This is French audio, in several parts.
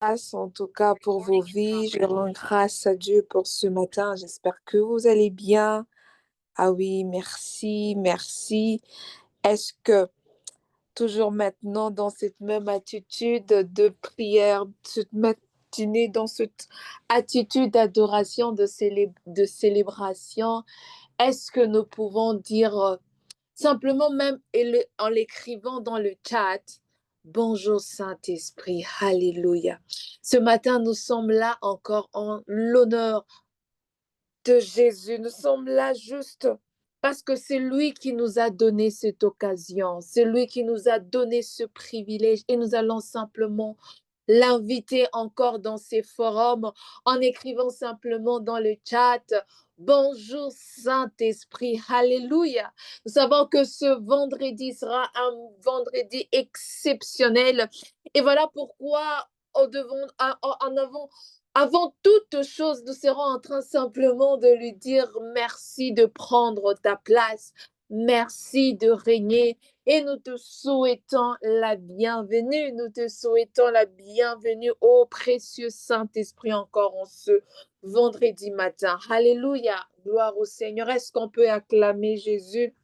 grâce en tout cas pour vos vies. Je rends grâce à Dieu pour ce matin. J'espère que vous allez bien. Ah oui, merci, merci. Est-ce que toujours maintenant dans cette même attitude de prière, cette matinée, dans cette attitude d'adoration, de célébration, est-ce que nous pouvons dire simplement même en l'écrivant dans le chat, bonjour Saint-Esprit, Alléluia. Ce matin, nous sommes là encore en l'honneur de Jésus. Nous sommes là juste parce que c'est lui qui nous a donné cette occasion. C'est lui qui nous a donné ce privilège et nous allons simplement l'inviter encore dans ces forums en écrivant simplement dans le chat. Bonjour Saint-Esprit, Alléluia. Nous savons que ce vendredi sera un vendredi exceptionnel. Et voilà pourquoi avant toute chose, nous serons en train simplement de lui dire merci de prendre ta place. Merci de régner et nous te souhaitons la bienvenue. Nous te souhaitons la bienvenue, ô précieux Saint-Esprit, encore en ce vendredi matin. Alléluia, gloire au Seigneur. Est-ce qu'on peut acclamer Jésus?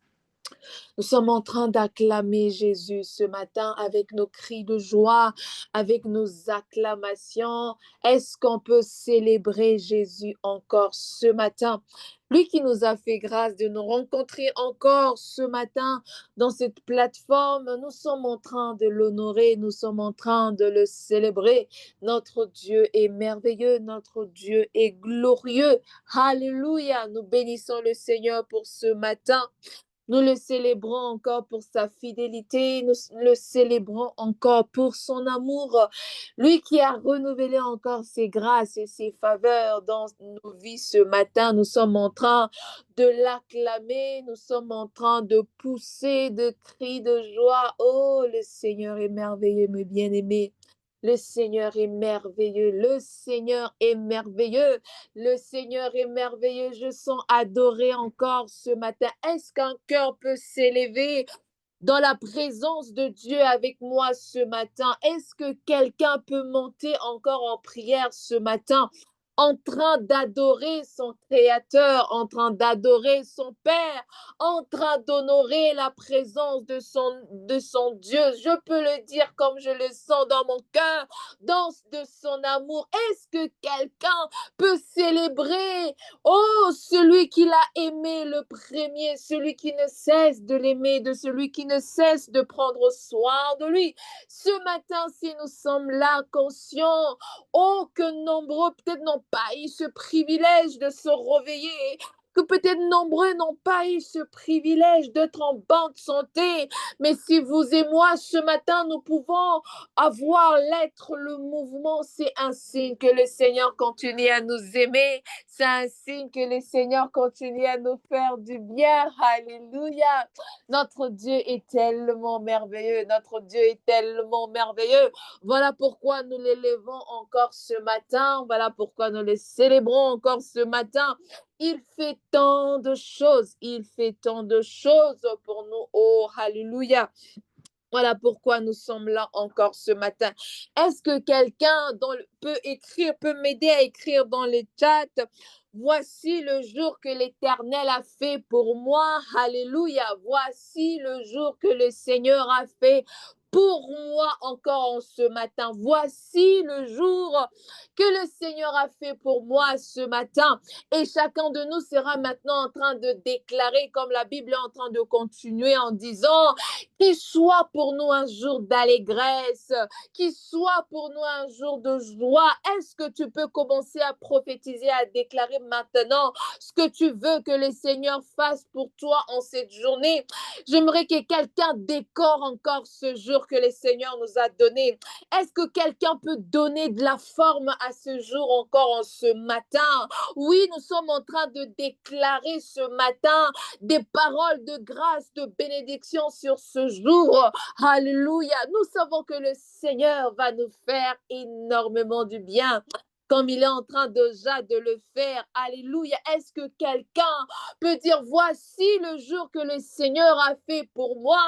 Nous sommes en train d'acclamer Jésus ce matin avec nos cris de joie, avec nos acclamations. Est-ce qu'on peut célébrer Jésus encore ce matin? Lui qui nous a fait grâce de nous rencontrer encore ce matin dans cette plateforme, nous sommes en train de l'honorer, nous sommes en train de le célébrer. Notre Dieu est merveilleux, notre Dieu est glorieux. Alléluia, nous bénissons le Seigneur pour ce matin. Nous le célébrons encore pour sa fidélité, nous le célébrons encore pour son amour. Lui qui a renouvelé encore ses grâces et ses faveurs dans nos vies ce matin, nous sommes en train de l'acclamer, nous sommes en train de pousser de cris de joie. Oh, le Seigneur est merveilleux, mes bien-aimés. Le Seigneur est merveilleux, le Seigneur est merveilleux. Le Seigneur est merveilleux. Je sens adorer encore ce matin. Est-ce qu'un cœur peut s'élever dans la présence de Dieu avec moi ce matin? Est-ce que quelqu'un peut monter encore en prière ce matin? En train d'adorer son Créateur, en train d'adorer son Père, en train d'honorer la présence de son Dieu. Je peux le dire comme je le sens dans mon cœur, de son amour. Est-ce que quelqu'un peut célébrer, oh, celui qui l'a aimé le premier, celui qui ne cesse de l'aimer, de celui qui ne cesse de prendre soin de lui? Ce matin, si nous sommes là conscients, oh, que nombreux peut-être n'ont pas eu ce privilège de se réveiller, que peut-être nombreux n'ont pas eu ce privilège d'être en bonne santé. Mais si vous et moi, ce matin, nous pouvons avoir l'être, le mouvement, c'est un signe que le Seigneur continue à nous aimer. C'est un signe que le Seigneur continue à nous faire du bien. Alléluia. Notre Dieu est tellement merveilleux. Notre Dieu est tellement merveilleux. Voilà pourquoi nous l'élevons encore ce matin. Voilà pourquoi nous le célébrons encore ce matin. Il fait tant de choses. Il fait tant de choses pour nous. Oh, alléluia. Voilà pourquoi nous sommes là encore ce matin. Est-ce que quelqu'un peut m'aider à écrire dans le chat? Voici le jour que l'Éternel a fait pour moi. Alléluia. Voici le jour que le Seigneur a fait pour moi encore en ce matin. Voici le jour que le Seigneur a fait pour moi ce matin. Et chacun de nous sera maintenant en train de déclarer, comme la Bible est en train de continuer en disant, qu'il soit pour nous un jour d'allégresse, qu'il soit pour nous un jour de joie. Est-ce que tu peux commencer à prophétiser, à déclarer maintenant ce que tu veux que le Seigneur fasse pour toi en cette journée? J'aimerais que quelqu'un décore encore ce jour que le Seigneur nous a donné. Est-ce que quelqu'un peut donner de la forme à ce jour encore en ce matin? Oui, nous sommes en train de déclarer ce matin des paroles de grâce, de bénédiction sur ce jour. Alléluia. Nous savons que le Seigneur va nous faire énormément du bien. comme il est en train déjà de le faire. Alléluia. Est-ce que quelqu'un peut dire, voici le jour que le Seigneur a fait pour moi?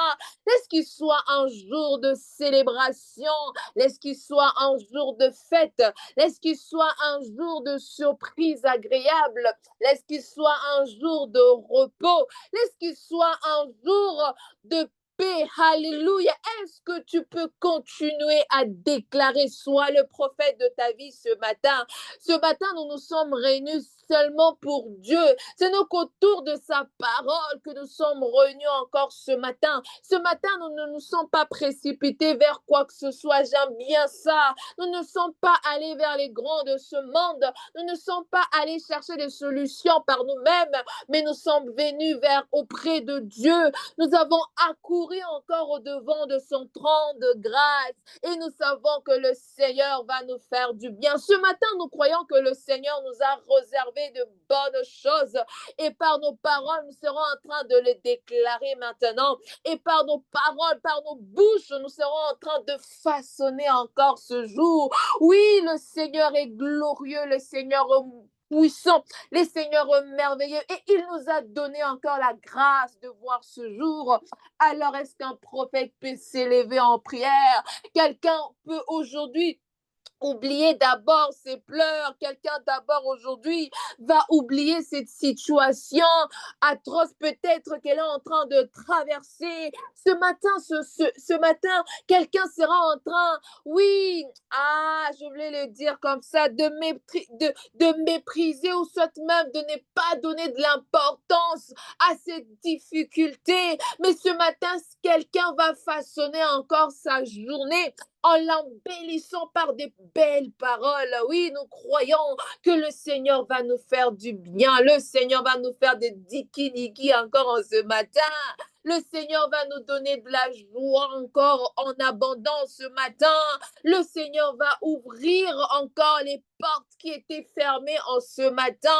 Laisse qu'il soit un jour de célébration, laisse qu'il soit un jour de fête, laisse qu'il soit un jour de surprise agréable, laisse qu'il soit un jour de repos, laisse qu'il soit un jour de paix. Alléluia. Est-ce que tu peux continuer à déclarer, sois le prophète de ta vie ce matin? Ce matin, nous nous sommes réunis seulement pour Dieu. C'est donc autour de sa parole que nous sommes réunis encore ce matin. Ce matin, nous ne nous sommes pas précipités vers quoi que ce soit. J'aime bien ça. Nous ne sommes pas allés vers les grands de ce monde. Nous ne sommes pas allés chercher des solutions par nous-mêmes, mais nous sommes venus vers auprès de Dieu. Nous avons accouru encore au devant de son trône de grâce et nous savons que le Seigneur va nous faire du bien. Ce matin, nous croyons que le Seigneur nous a réservé de bonnes choses et par nos paroles, nous serons en train de les déclarer maintenant et par nos paroles, par nos bouches, nous serons en train de façonner encore ce jour. Oui, le Seigneur est glorieux, le Seigneur est puissant, le Seigneur est merveilleux et il nous a donné encore la grâce de voir ce jour. Alors, est-ce qu'un prophète peut s'élever en prière? Quelqu'un peut aujourd'hui oublier d'abord ses pleurs. Quelqu'un d'abord aujourd'hui va oublier cette situation atroce peut-être qu'elle est en train de traverser. Ce matin, quelqu'un sera en train, oui, je voulais le dire comme ça, de mépriser ou soit même de ne pas donner de l'importance à cette difficulté. Mais ce matin, quelqu'un va façonner encore sa journée en l'embellissant par des belles paroles. Oui, nous croyons que le Seigneur va nous faire du bien. Le Seigneur va nous faire des diki-niki encore en ce matin. Le Seigneur va nous donner de la joie encore en abondance ce matin. Le Seigneur va ouvrir encore les portes qui étaient fermées en ce matin.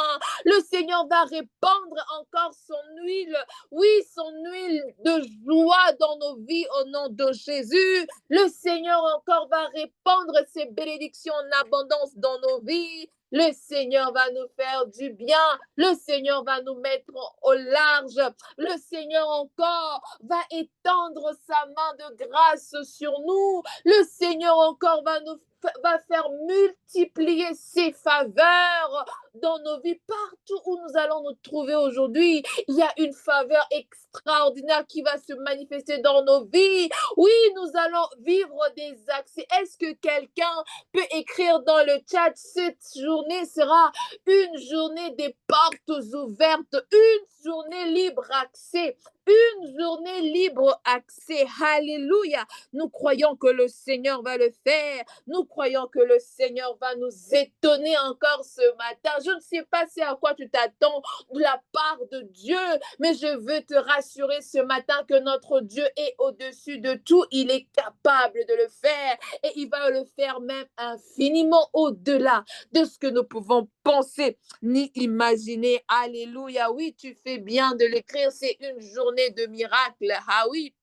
Le Seigneur va répandre encore son huile, oui, son huile de joie dans nos vies au nom de Jésus. Le Seigneur encore va répandre ses bénédictions en abondance dans nos vies. Le Seigneur va nous faire du bien. Le Seigneur va nous mettre au large. Le Seigneur encore va étendre sa main de grâce sur nous. Le Seigneur encore va faire multiplier ses faveurs dans nos vies. Partout où nous allons nous trouver aujourd'hui, il y a une faveur extraordinaire qui va se manifester dans nos vies. Oui, nous allons vivre des accès. Est-ce que quelqu'un peut écrire dans le chat, cette journée sera une journée des portes ouvertes, une journée libre accès, une journée libre accès. Alléluia. Nous croyons que le Seigneur va le faire. Nous croyons que le Seigneur va nous étonner encore ce matin. Je ne sais pas c'est à quoi tu t'attends de la part de Dieu, mais je veux te rassurer ce matin que notre Dieu est au-dessus de tout. Il est capable de le faire et il va le faire même infiniment au-delà de ce que nous pouvons penser ni imaginer. Alléluia. Oui, tu fais bien de l'écrire. C'est une journée de miracle. Ah oui.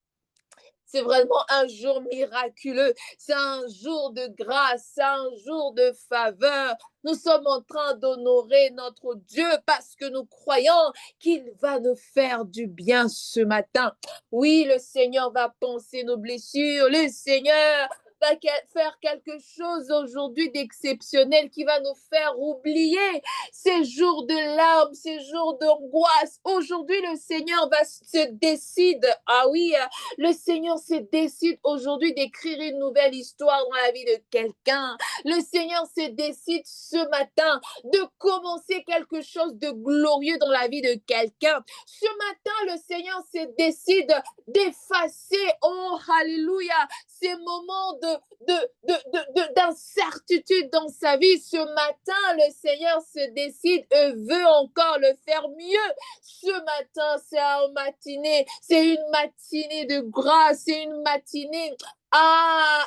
C'est vraiment un jour miraculeux. C'est un jour de grâce. C'est un jour de faveur. Nous sommes en train d'honorer notre Dieu parce que nous croyons qu'il va nous faire du bien ce matin. Oui, le Seigneur va penser nos blessures. Le Seigneur va faire quelque chose aujourd'hui d'exceptionnel qui va nous faire oublier ces jours de larmes, ces jours d'angoisse. Aujourd'hui, le Seigneur se décide. Ah oui, le Seigneur se décide aujourd'hui d'écrire une nouvelle histoire dans la vie de quelqu'un. Le Seigneur se décide ce matin de commencer quelque chose de glorieux dans la vie de quelqu'un. Ce matin, le Seigneur se décide d'effacer, oh alléluia, ces moments d'incertitude dans sa vie. Ce matin, le Seigneur se décide et veut encore le faire mieux. Ce matin, c'est une matinée de grâce, c'est une matinée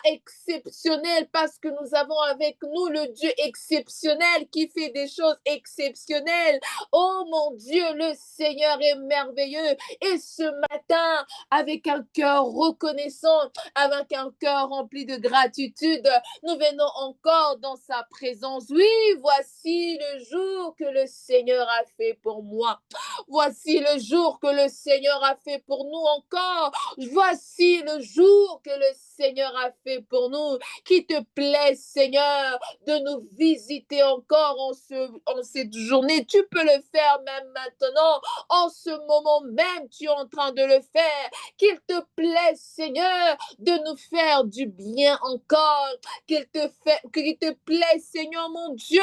exceptionnel parce que nous avons avec nous le Dieu exceptionnel qui fait des choses exceptionnelles. Oh mon Dieu, le Seigneur est merveilleux. Et ce matin, avec un cœur reconnaissant, avec un cœur rempli de gratitude, nous venons encore dans sa présence. Oui, voici le jour que le Seigneur a fait pour moi. Voici le jour que le Seigneur a fait pour nous encore. Voici le jour que le Seigneur a fait pour nous. Qu'il te plaît, Seigneur, de nous visiter encore en cette journée. Tu peux le faire même maintenant. En ce moment même, tu es en train de le faire. Qu'il te plaît, Seigneur, de nous faire du bien encore. Qu'il te plaît, Seigneur mon Dieu,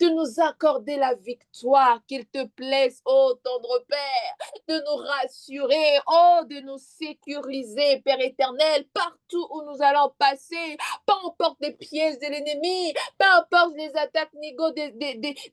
de nous accorder la victoire. Qu'il te plaise, ô tendre Père, de nous rassurer, oh, de nous sécuriser, Père éternel, partout où nous allons passer, peu importe les pièges de l'ennemi, peu importe les attaques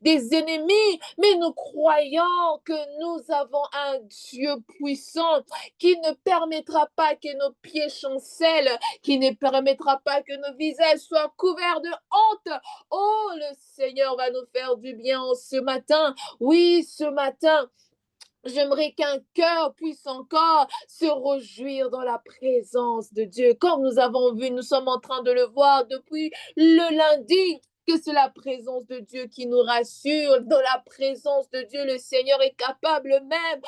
des ennemis, mais nous croyons que nous avons un Dieu puissant qui ne permettra pas que nos pieds chancellent, qui ne permettra pas que nos visages soient couverts de honte. Oh, le Seigneur va nous faire du bien ce matin. Oui, ce matin, j'aimerais qu'un cœur puisse encore se réjouir dans la présence de Dieu. Comme nous avons vu, nous sommes en train de le voir depuis le lundi, que c'est la présence de Dieu qui nous rassure. Dans la présence de Dieu, le Seigneur est capable même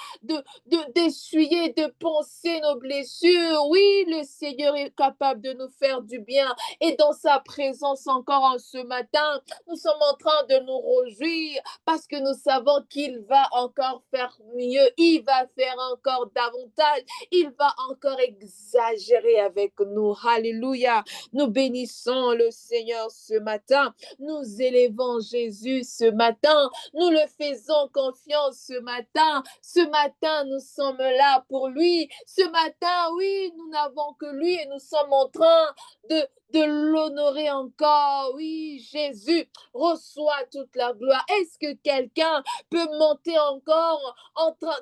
d'essuyer, de penser nos blessures. Oui, le Seigneur est capable de nous faire du bien. Et dans sa présence encore en ce matin, nous sommes en train de nous réjouir parce que nous savons qu'il va encore faire mieux, il va faire encore davantage, il va encore exagérer avec nous. Alléluia. Nous bénissons le Seigneur ce matin, nous élevons Jésus ce matin, nous le faisons confiance ce matin. Ce matin, nous sommes là pour lui. Ce matin, oui, nous n'avons que lui et nous sommes en train de l'honorer encore. Oui, Jésus, reçois toute la gloire. Est-ce que quelqu'un peut monter encore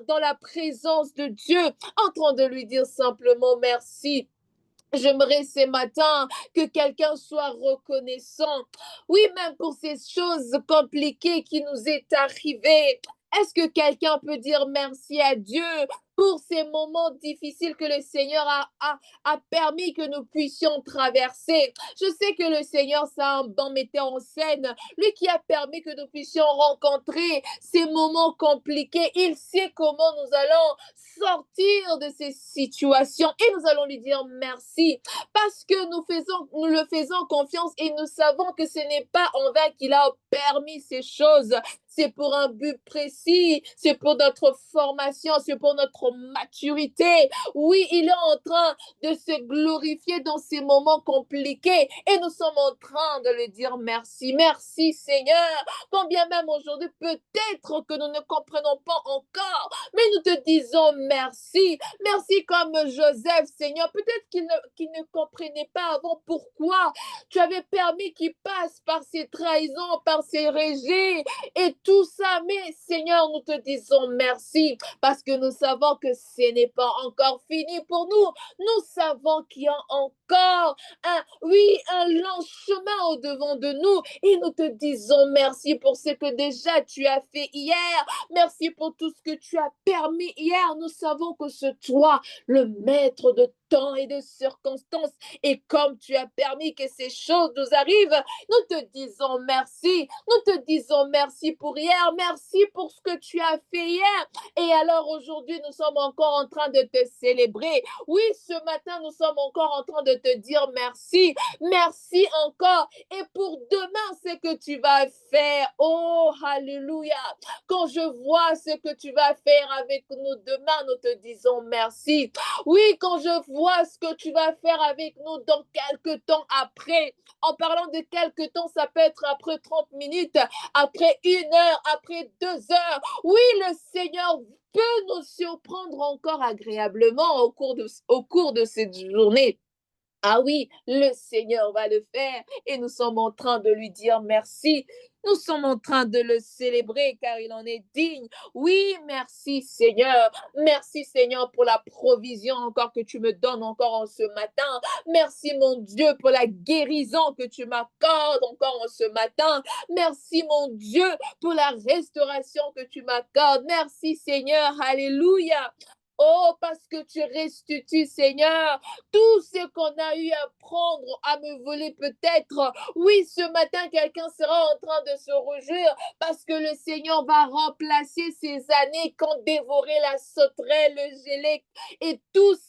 dans la présence de Dieu, en train de lui dire simplement merci? J'aimerais ce matin que quelqu'un soit reconnaissant. Oui, même pour ces choses compliquées qui nous est arrivées. Est-ce que quelqu'un peut dire merci à Dieu pour ces moments difficiles que le Seigneur a permis que nous puissions traverser? Je sais que le Seigneur, c'est un bon metteur en scène. Lui qui a permis que nous puissions rencontrer ces moments compliqués. Il sait comment nous allons sortir de ces situations et nous allons lui dire merci parce que nous le faisons confiance et nous savons que ce n'est pas en vain qu'il a permis ces choses. C'est pour un but précis, c'est pour notre formation, c'est pour notre maturité. Oui, il est en train de se glorifier dans ces moments compliqués et nous sommes en train de lui dire merci. Merci Seigneur. Combien même aujourd'hui, peut-être que nous ne comprenons pas encore, mais nous te disons merci. Merci comme Joseph, Seigneur. Peut-être qu'il ne comprenait pas avant pourquoi tu avais permis qu'il passe par ces trahisons, par ces rejets et tout ça. Mais Seigneur, nous te disons merci parce que nous savons que ce n'est pas encore fini pour nous. Nous savons qu'il y a encore un long chemin au-devant de nous et nous te disons merci pour ce que déjà tu as fait hier. Merci pour tout ce que tu as permis hier. Nous savons que c'est toi, le maître de temps et de circonstances. Et comme tu as permis que ces choses nous arrivent, nous te disons merci. Nous te disons merci pour hier. Merci pour ce que tu as fait hier. Et alors aujourd'hui, nous sommes encore en train de te célébrer. Oui, ce matin, nous sommes encore en train de te dire merci. Merci encore. Et pour demain, ce que tu vas faire. Oh, alléluia. Quand je vois ce que tu vas faire avec nous demain, nous te disons merci. Oui, quand je vois ce que tu vas faire avec nous dans quelques temps après, en parlant de quelques temps, ça peut être après 30 minutes, après 1 heure, après 2 heures. Oui, le Seigneur peut nous surprendre encore agréablement au cours de cette journée. Ah oui, le Seigneur va le faire et nous sommes en train de lui dire merci. Nous sommes en train de le célébrer car il en est digne. Oui, merci Seigneur. Merci Seigneur pour la provision encore que tu me donnes encore en ce matin. Merci mon Dieu pour la guérison que tu m'accordes encore en ce matin. Merci mon Dieu pour la restauration que tu m'accordes. Merci Seigneur. Alléluia. Oh, parce que tu restitues, Seigneur, tout ce qu'on a eu à prendre, à me voler peut-être. Oui, ce matin, quelqu'un sera en train de se réjouir parce que le Seigneur va remplacer ces années qu'ont dévoré la sauterelle, le gélé et tous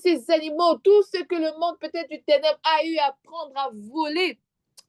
ces animaux, tout ce que le monde peut-être du ténèbre a eu à prendre, à voler.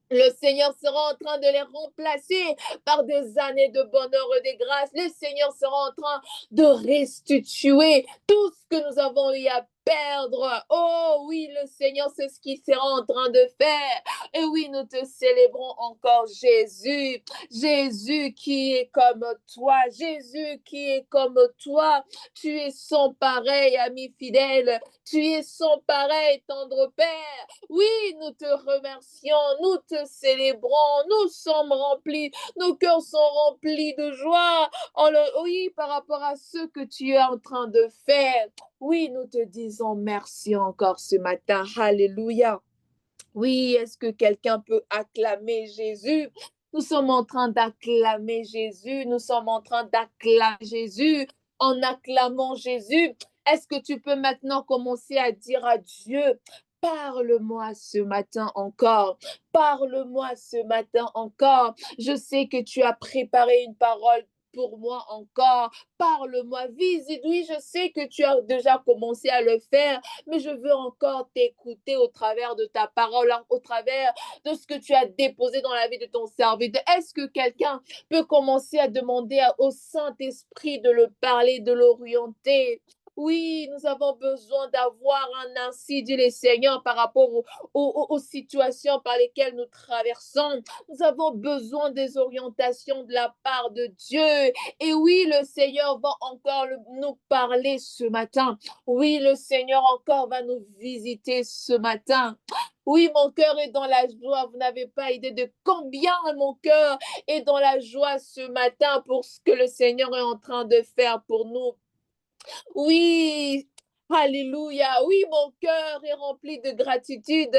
Le Seigneur sera en train de les remplacer par des années de bonheur et de grâce. Le Seigneur sera en train de restituer tout ce que nous avons eu à perdre. Oh oui, le Seigneur, c'est ce qu'il sera en train de faire. Et oui, nous te célébrons encore Jésus. Jésus qui est comme toi. Jésus qui est comme toi. Tu es son pareil, ami fidèle. Tu es son pareil, tendre Père. Oui, nous te remercions, nous te célébrons, nous sommes remplis, nos cœurs sont remplis de joie. Oui, par rapport à ce que tu es en train de faire. Oui, nous te disons merci encore ce matin. Alléluia. Oui, est-ce que quelqu'un peut acclamer Jésus? Nous sommes en train d'acclamer Jésus. Nous sommes en train d'acclamer Jésus. En acclamant Jésus, est-ce que tu peux maintenant commencer à dire à Dieu, parle-moi ce matin encore. Parle-moi ce matin encore. Je sais que tu as préparé une parole pour moi encore. Parle-moi, visite. Oui, je sais que tu as déjà commencé à le faire, mais je veux encore t'écouter au travers de ta parole, au travers de ce que tu as déposé dans la vie de ton serviteur. Est-ce que quelqu'un peut commencer à demander au Saint-Esprit de le parler, de l'orienter? Oui, nous avons besoin d'avoir un ainsi, dit le Seigneur, par rapport aux situations par lesquelles nous traversons. Nous avons besoin des orientations de la part de Dieu. Et oui, le Seigneur va encore nous parler ce matin. Oui, le Seigneur encore va nous visiter ce matin. Oui, mon cœur est dans la joie. Vous n'avez pas idée de combien mon cœur est dans la joie ce matin pour ce que le Seigneur est en train de faire pour nous. Oui, alléluia. Oui, mon cœur est rempli de gratitude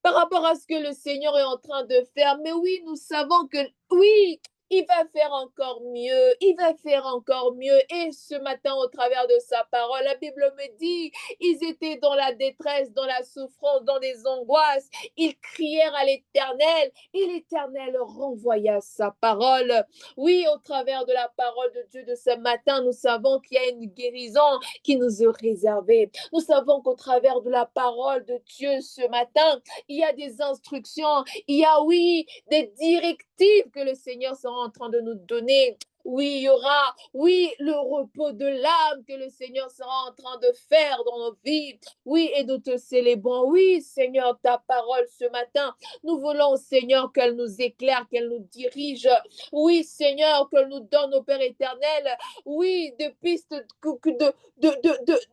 par rapport à ce que le Seigneur est en train de faire. Mais oui, nous savons que oui, il va faire encore mieux. Il va faire encore mieux. Et ce matin, au travers de sa parole, la Bible me dit, ils étaient dans la détresse, dans la souffrance, dans des angoisses. Ils crièrent à l'Éternel et l'Éternel renvoya sa parole. Oui, au travers de la parole de Dieu de ce matin, nous savons qu'il y a une guérison qui nous est réservée. Nous savons qu'au travers de la parole de Dieu ce matin, il y a des instructions, il y a, oui, des directives que le Seigneur sera en train de nous donner. Oui, il y aura, oui, le repos de l'âme que le Seigneur sera en train de faire dans nos vies. Oui, et nous te célébrons. Oui, Seigneur, ta parole ce matin. Nous voulons, Seigneur, qu'elle nous éclaire, qu'elle nous dirige. Oui, Seigneur, qu'elle nous donne, au Père éternel, oui, des pistes de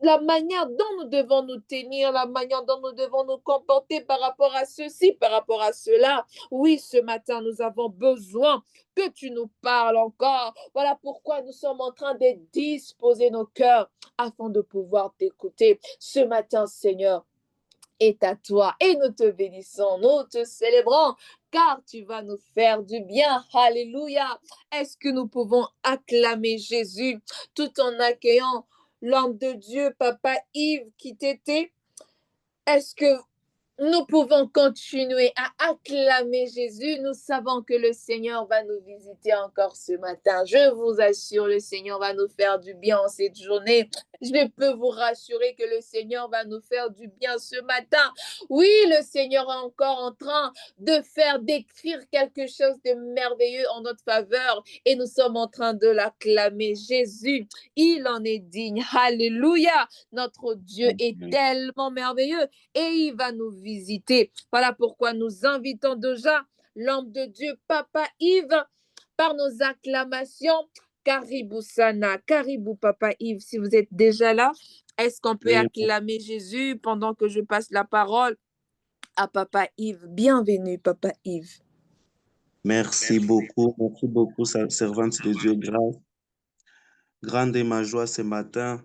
la manière dont nous devons nous tenir, la manière dont nous devons nous comporter par rapport à ceci, par rapport à cela. Oui, ce matin, nous avons besoin que tu nous parles encore. Voilà pourquoi nous sommes en train de disposer nos cœurs afin de pouvoir t'écouter. Ce matin, Seigneur, est à toi et nous te bénissons, nous te célébrons car tu vas nous faire du bien. Alléluia. Est-ce que nous pouvons acclamer Jésus tout en accueillant l'homme de Dieu, Papa Yves, qui t'était? Est-ce que nous pouvons continuer à acclamer Jésus. Nous savons que le Seigneur va nous visiter encore ce matin. Je vous assure, le Seigneur va nous faire du bien en cette journée. Je peux vous rassurer que le Seigneur va nous faire du bien ce matin. Oui, le Seigneur est encore en train de faire, d'écrire quelque chose de merveilleux en notre faveur et nous sommes en train de l'acclamer. Jésus, il en est digne. Alléluia. Notre Dieu est tellement merveilleux et il va nous visiter. Voilà pourquoi nous invitons déjà l'homme de Dieu, Papa Yves, par nos acclamations. Caribou Sana, Caribou Papa Yves, si vous êtes déjà là, est-ce qu'on peut acclamer Jésus pendant que je passe la parole à Papa Yves. Bienvenue, Papa Yves. Merci beaucoup, servante de Dieu. Grande est ma joie ce matin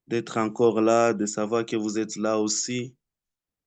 d'être encore là, de savoir que vous êtes là aussi.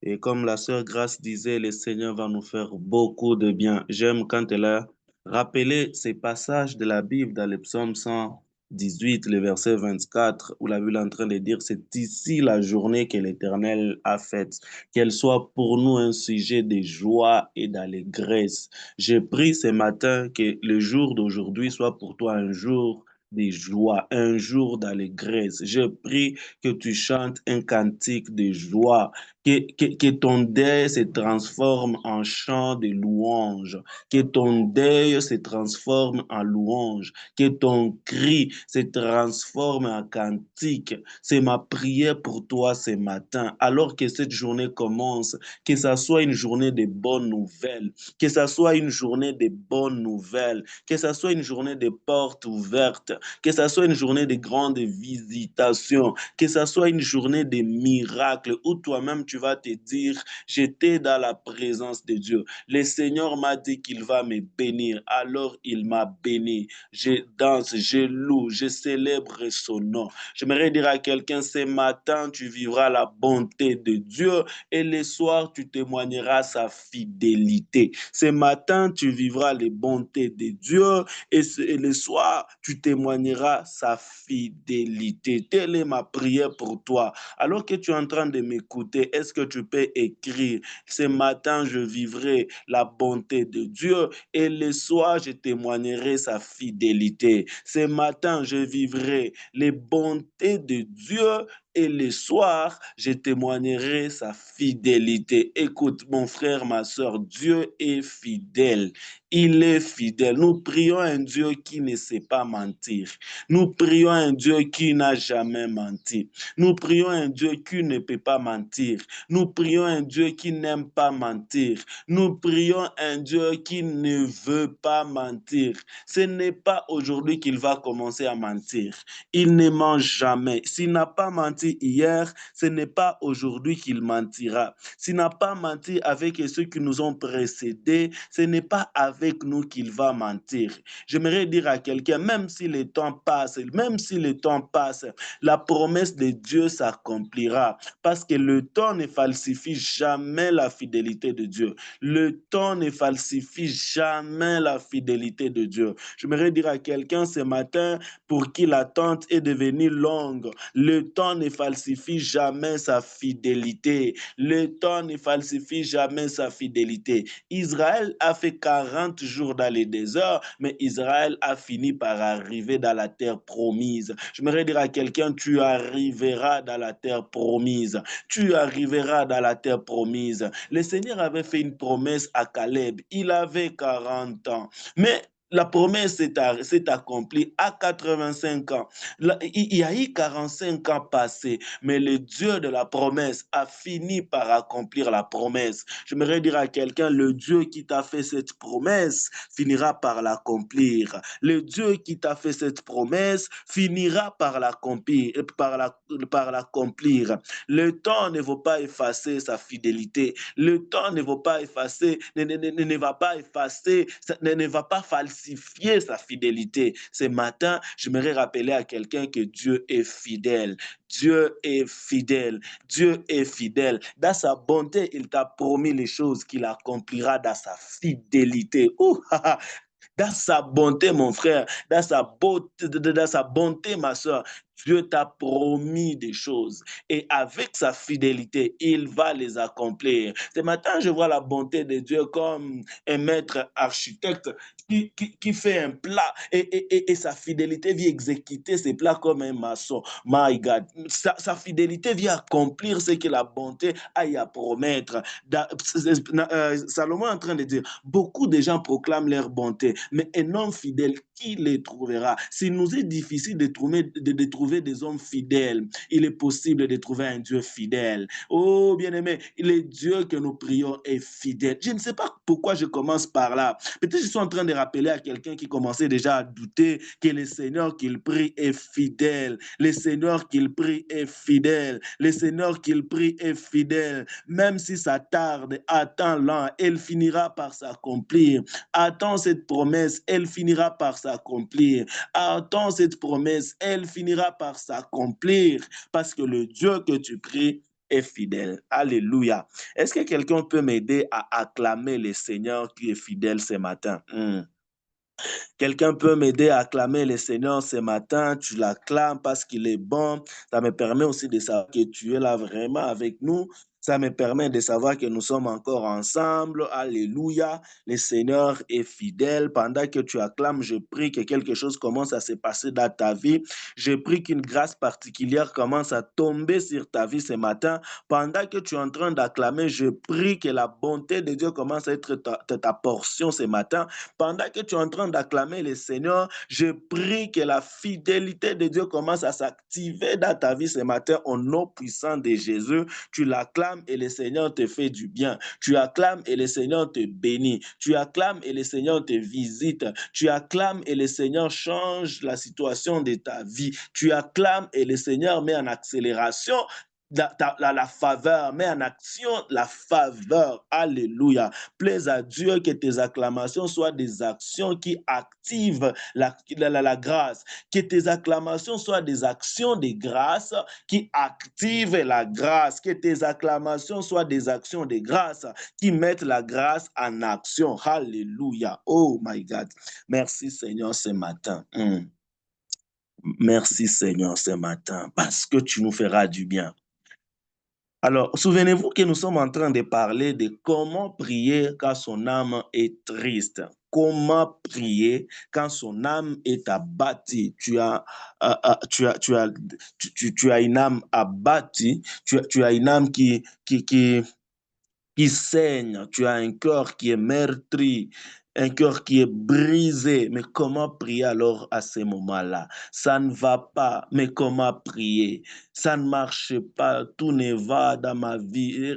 Et comme la sœur Grace disait, le Seigneur va nous faire beaucoup de bien. J'aime quand elle a rappelé ces passages de la Bible dans le psaume 118, le verset 24, où la Bible est en train de dire, c'est ici la journée que l'Éternel a faite, qu'elle soit pour nous un sujet de joie et d'allégresse. Je prie ce matin que le jour d'aujourd'hui soit pour toi un jour de joie, un jour d'allégresse. Je prie que tu chantes un cantique de joie, que ton deuil se transforme en chant de louange, que ton deuil se transforme en louange, que ton cri se transforme en cantique. C'est ma prière pour toi ce matin, alors que cette journée commence, que ça soit une journée de bonnes nouvelles, que ça soit une journée de bonnes nouvelles, que ça soit une journée de portes ouvertes, que ça soit une journée de grandes visitations, que ça soit une journée de miracles où toi-même tu vas te dire, j'étais dans la présence de Dieu. Le Seigneur m'a dit qu'il va me bénir, alors il m'a béni. Je danse, je loue, je célèbre son nom. J'aimerais dire à quelqu'un, ce matin, tu vivras la bonté de Dieu et le soir, tu témoigneras sa fidélité. Ce matin, tu vivras les bontés de Dieu et le soir, tu témoigneras sa fidélité. Telle est ma prière pour toi. Alors que tu es en train de m'écouter, est-ce que tu peux écrire, ce matin, je vivrai la bonté de Dieu et le soir, je témoignerai sa fidélité. Ce matin, je vivrai les bontés de Dieu et le soir, je témoignerai sa fidélité. Écoute, mon frère, ma soeur, Dieu est fidèle. Il est fidèle. Nous prions un Dieu qui ne sait pas mentir. Nous prions un Dieu qui n'a jamais menti. Nous prions un Dieu qui ne peut pas mentir. Nous prions un Dieu qui n'aime pas mentir. Nous prions un Dieu qui ne veut pas mentir. Ce n'est pas aujourd'hui qu'il va commencer à mentir. Il ne ment jamais. S'il n'a pas menti hier, ce n'est pas aujourd'hui qu'il mentira. S'il n'a pas menti avec ceux qui nous ont précédés, ce n'est pas avec nous qu'il va mentir. J'aimerais dire à quelqu'un, même si le temps passe, la promesse de Dieu s'accomplira parce que le temps ne falsifie jamais la fidélité de Dieu. Le temps ne falsifie jamais la fidélité de Dieu. J'aimerais dire à quelqu'un ce matin pour qui l'attente est devenue longue, le temps ne falsifie jamais sa fidélité. Le temps ne falsifie jamais sa fidélité. Israël a fait 40 jours dans les déserts, mais Israël a fini par arriver dans la terre promise. J'aimerais dire à quelqu'un, tu arriveras dans la terre promise. Tu arriveras dans la terre promise. Le Seigneur avait fait une promesse à Caleb. Il avait 40 ans. Mais la promesse s'est accomplie à 85 ans. Il y a eu 45 ans passés, mais le Dieu de la promesse a fini par accomplir la promesse. J'aimerais dire à quelqu'un, le Dieu qui t'a fait cette promesse finira par l'accomplir. Le Dieu qui t'a fait cette promesse finira par l'accomplir. Le temps ne va pas effacer sa fidélité. Le temps ne va pas effacer, ne va pas effacer, ne va pas falsifier sa fidélité. Ce matin, j'aimerais rappeler à quelqu'un que Dieu est fidèle. Dieu est fidèle. Dieu est fidèle. Dans sa bonté, il t'a promis les choses qu'il accomplira dans sa fidélité. Dans sa bonté, mon frère, dans sa bonté, ma soeur, Dieu t'a promis des choses et avec sa fidélité, il va les accomplir. Ce matin, je vois la bonté de Dieu comme un maître architecte qui fait un plat et sa fidélité vient exécuter ces plats comme un maçon. My God, sa fidélité vient accomplir ce que la bonté a à promettre. Salomon est en train de dire, beaucoup de gens proclament leur bonté, mais un homme fidèle, qui les trouvera? S'il nous est difficile de trouver trouver des hommes fidèles. Il est possible de trouver un Dieu fidèle. Oh, bien-aimé, le Dieu que nous prions est fidèle. Je ne sais pas pourquoi je commence par là. Peut-être que je suis en train de rappeler à quelqu'un qui commençait déjà à douter que le Seigneur qu'il prie est fidèle. Le Seigneur qu'il prie est fidèle. Le Seigneur qu'il prie est fidèle. Même si ça tarde, attends-la, elle finira par s'accomplir. Attends cette promesse, elle finira par s'accomplir. Attends cette promesse, elle finira par s'accomplir. Parce que le Dieu que tu pries est fidèle. Alléluia. Est-ce que quelqu'un peut m'aider à acclamer le Seigneur qui est fidèle ce matin? Quelqu'un peut m'aider à acclamer le Seigneur ce matin. Tu l'acclames parce qu'il est bon. Ça me permet aussi de savoir que tu es là vraiment avec nous. Ça me permet de savoir que nous sommes encore ensemble. Alléluia. Le Seigneur est fidèle. Pendant que tu acclames, je prie que quelque chose commence à se passer dans ta vie. Je prie qu'une grâce particulière commence à tomber sur ta vie ce matin. Pendant que tu es en train d'acclamer, je prie que la bonté de Dieu commence à être ta portion ce matin. Pendant que tu es en train d'acclamer le Seigneur, je prie que la fidélité de Dieu commence à s'activer dans ta vie ce matin au nom puissant de Jésus. Tu l'acclames et le Seigneur te fait du bien. Tu acclames et le Seigneur te bénit. Tu acclames et le Seigneur te visite. Tu acclames et le Seigneur change la situation de ta vie. Tu acclames et le Seigneur met en accélération la faveur, met en action la faveur. Alléluia. Plaise à Dieu que tes acclamations soient des actions qui activent la grâce. Que tes acclamations soient des actions de grâce qui activent la grâce. Que tes acclamations soient des actions de grâce qui mettent la grâce en action. Alléluia. Oh my God. Merci Seigneur ce matin. Merci Seigneur ce matin parce que tu nous feras du bien. Alors, souvenez-vous que nous sommes en train de parler de comment prier quand son âme est triste. Comment prier quand son âme est abattue. Tu as une âme abattue, tu as une âme qui saigne, tu as un cœur qui est meurtri, un cœur qui est brisé. Mais comment prier alors à ces moments-là? Ça ne va pas, mais comment prier? Ça ne marche pas, tout ne va dans ma vie.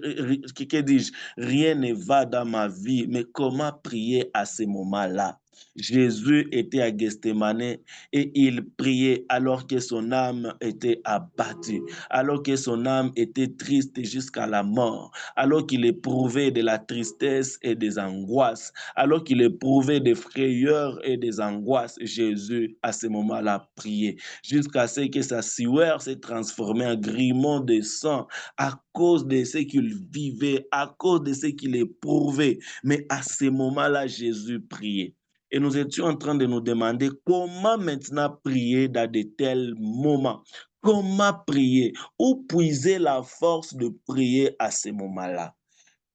Que dis-je? Rien ne va dans ma vie, mais comment prier à ces moments-là? Jésus était à Gethsemane et il priait alors que son âme était abattue, alors que son âme était triste jusqu'à la mort, alors qu'il éprouvait de la tristesse et des angoisses, alors qu'il éprouvait des frayeurs et des angoisses. Jésus, à ce moment-là, priait jusqu'à ce que sa sueur s'est transformée en grimon de sang à cause de ce qu'il vivait, à cause de ce qu'il éprouvait. Mais à ce moment-là, Jésus priait. Et nous étions en train de nous demander comment maintenant prier dans de tels moments. Comment prier? Où puiser la force de prier à ces moments-là?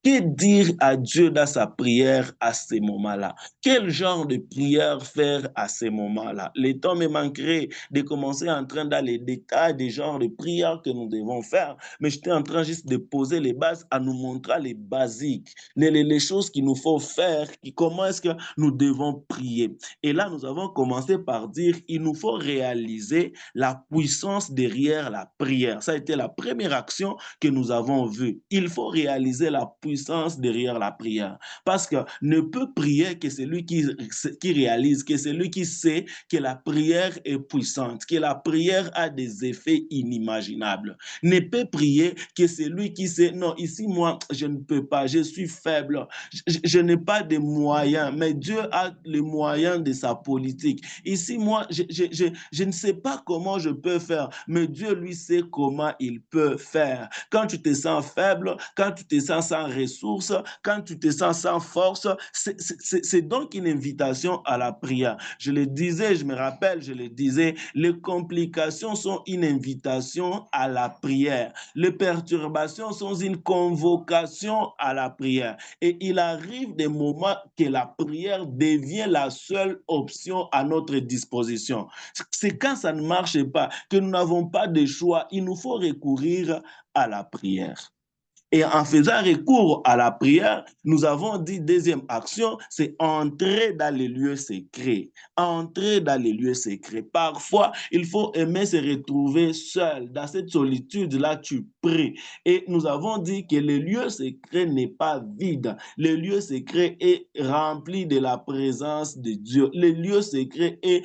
Que dire à Dieu dans sa prière à ces moments-là? Quel genre de prière faire à ces moments-là? Le temps me manquerait de commencer à entrer dans les détails des genres de prières que nous devons faire, mais j'étais en train juste de poser les bases en nous montrant les basiques, les choses qu'il nous faut faire, comment est-ce que nous devons prier. Et là, nous avons commencé par dire il nous faut réaliser la puissance derrière la prière. Ça a été la première action que nous avons vue. Il faut réaliser la puissance derrière la prière. Parce que ne peut prier que celui qui réalise, que celui qui sait que la prière est puissante, que la prière a des effets inimaginables. Ne peut prier que celui qui sait, non, ici, moi, je ne peux pas, je suis faible, je n'ai pas de moyens, mais Dieu a les moyens de sa politique. Ici, moi, je ne sais pas comment je peux faire, mais Dieu, lui, sait comment il peut faire. Quand tu te sens faible, quand tu te sens sans ressources, quand tu te sens sans force, c'est donc une invitation à la prière. Je le disais, je me rappelle, je le disais, les complications sont une invitation à la prière. Les perturbations sont une convocation à la prière. Et il arrive des moments que la prière devient la seule option à notre disposition. C'est quand ça ne marche pas, que nous n'avons pas de choix, il nous faut recourir à la prière. Et en faisant recours à la prière, nous avons dit deuxième action, c'est entrer dans les lieux secrets. Entrer dans les lieux secrets. Parfois, il faut aimer se retrouver seul. Dans cette solitude-là, tu pries. Et nous avons dit que le lieu secret n'est pas vide. Le lieu secret est rempli de la présence de Dieu. Le lieu secret est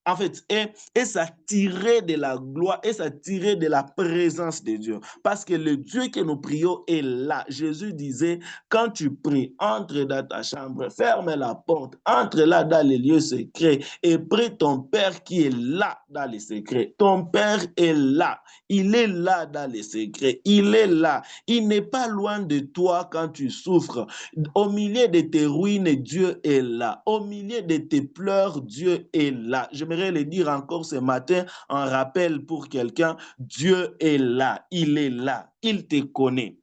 en fait, et s'attirer de la gloire, et s'attirer de la présence de Dieu. Parce que le Dieu que nous prions est là. Jésus disait, quand tu pries, entre dans ta chambre, ferme la porte, entre là dans les lieux secrets et prie ton Père qui est là dans les secrets. Ton Père est là. Il est là dans les secrets. Il est là. Il n'est pas loin de toi quand tu souffres. Au milieu de tes ruines, Dieu est là. Au milieu de tes pleurs, Dieu est là. J'aimerais le dire encore ce matin en rappel pour quelqu'un. Dieu est là. Il est là. Il te connaît.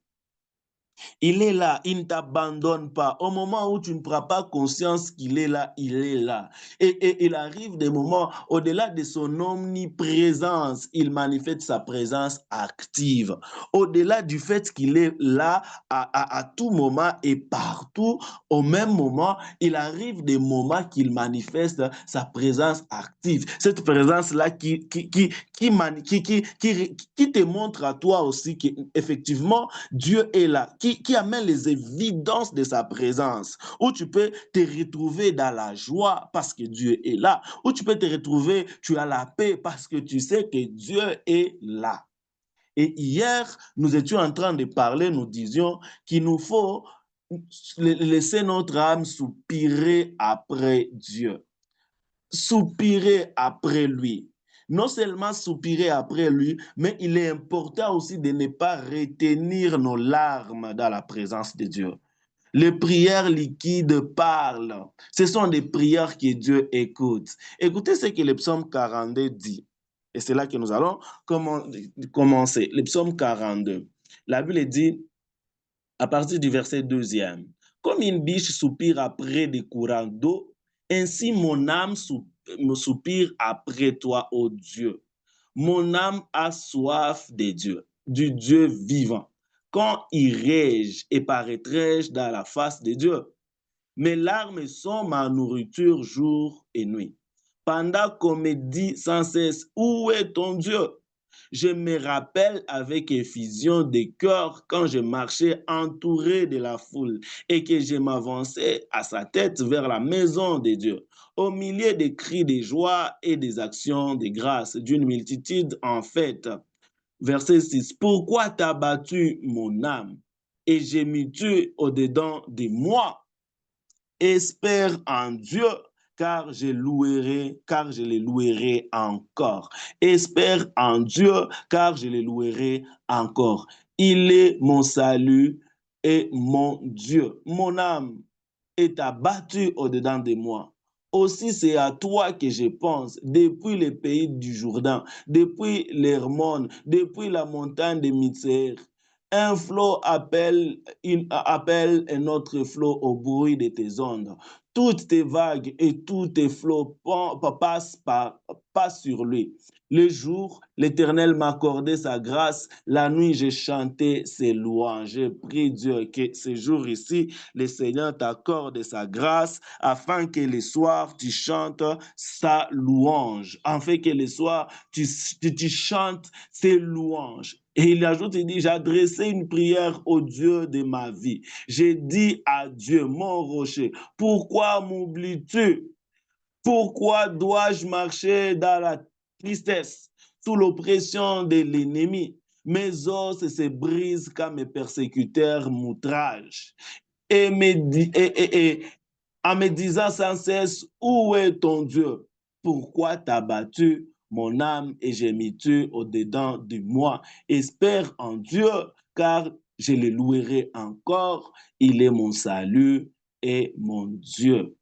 Il est là, il ne t'abandonne pas. Au moment où tu ne prends pas conscience qu'il est là, il est là. Et il arrive des moments, au-delà de son omniprésence, il manifeste sa présence active. Au-delà du fait qu'il est là à tout moment et partout, au même moment, il arrive des moments qu'il manifeste sa présence active. Cette présence-là qui te montre à toi aussi qu'effectivement, Dieu est là, qui amène les évidences de sa présence, où tu peux te retrouver dans la joie parce que Dieu est là, où tu peux te retrouver, tu as la paix parce que tu sais que Dieu est là. Et hier, nous étions en train de parler, nous disions qu'il nous faut laisser notre âme soupirer après Dieu, soupirer après lui. Non seulement soupirer après lui, mais il est important aussi de ne pas retenir nos larmes dans la présence de Dieu. Les prières liquides parlent. Ce sont des prières que Dieu écoute. Écoutez ce que le psaume 42 dit. Et c'est là que nous allons commencer. Le psaume 42. La Bible dit, à partir du verset 2e, comme une biche soupire après des courants d'eau, ainsi mon âme me soupire après toi, ô Dieu. Mon âme a soif de Dieu, du Dieu vivant. Quand irai-je et paraîtrai-je dans la face de Dieu? Mes larmes sont ma nourriture jour et nuit. Pendant qu'on me dit sans cesse, où est ton Dieu? Je me rappelle avec effusion de cœur quand je marchais entouré de la foule et que je m'avançais à sa tête vers la maison de Dieu, au milieu des cris de joie et des actions de grâce d'une multitude en fête. Verset 6. Pourquoi t'as battu mon âme et gémis-tu au-dedans de moi? Espère en Dieu, car je le louerai encore. Espère en Dieu, car je le louerai encore. Il est mon salut et mon Dieu. Mon âme est abattue au-dedans de moi. Aussi, c'est à toi que je pense, depuis le pays du Jourdain, depuis l'Hermon, depuis la montagne de Mitzer. Un flot appelle un autre flot au bruit de tes ondes. Toutes tes vagues et tous tes flots passent sur lui. Le jour, l'Éternel m'accordait sa grâce. La nuit, j'ai chanté ses louanges. J'ai prié Dieu que ce jour ici, le Seigneur t'accorde sa grâce afin que le soir, tu chantes sa louange. Afin que le soir, tu chantes ses louanges. Et il ajoute, il dit, j'ai adressé une prière au Dieu de ma vie. J'ai dit à Dieu, mon rocher, pourquoi m'oublies-tu? Pourquoi dois-je marcher dans la tristesse, sous l'oppression de l'ennemi? Mes os se brisent quand mes persécuteurs m'outragent. Et en me disant sans cesse, où est ton Dieu? Pourquoi t'as battu mon âme et gémis-tu au-dedans de moi? Espère en Dieu, car je le louerai encore. Il est mon salut et mon Dieu.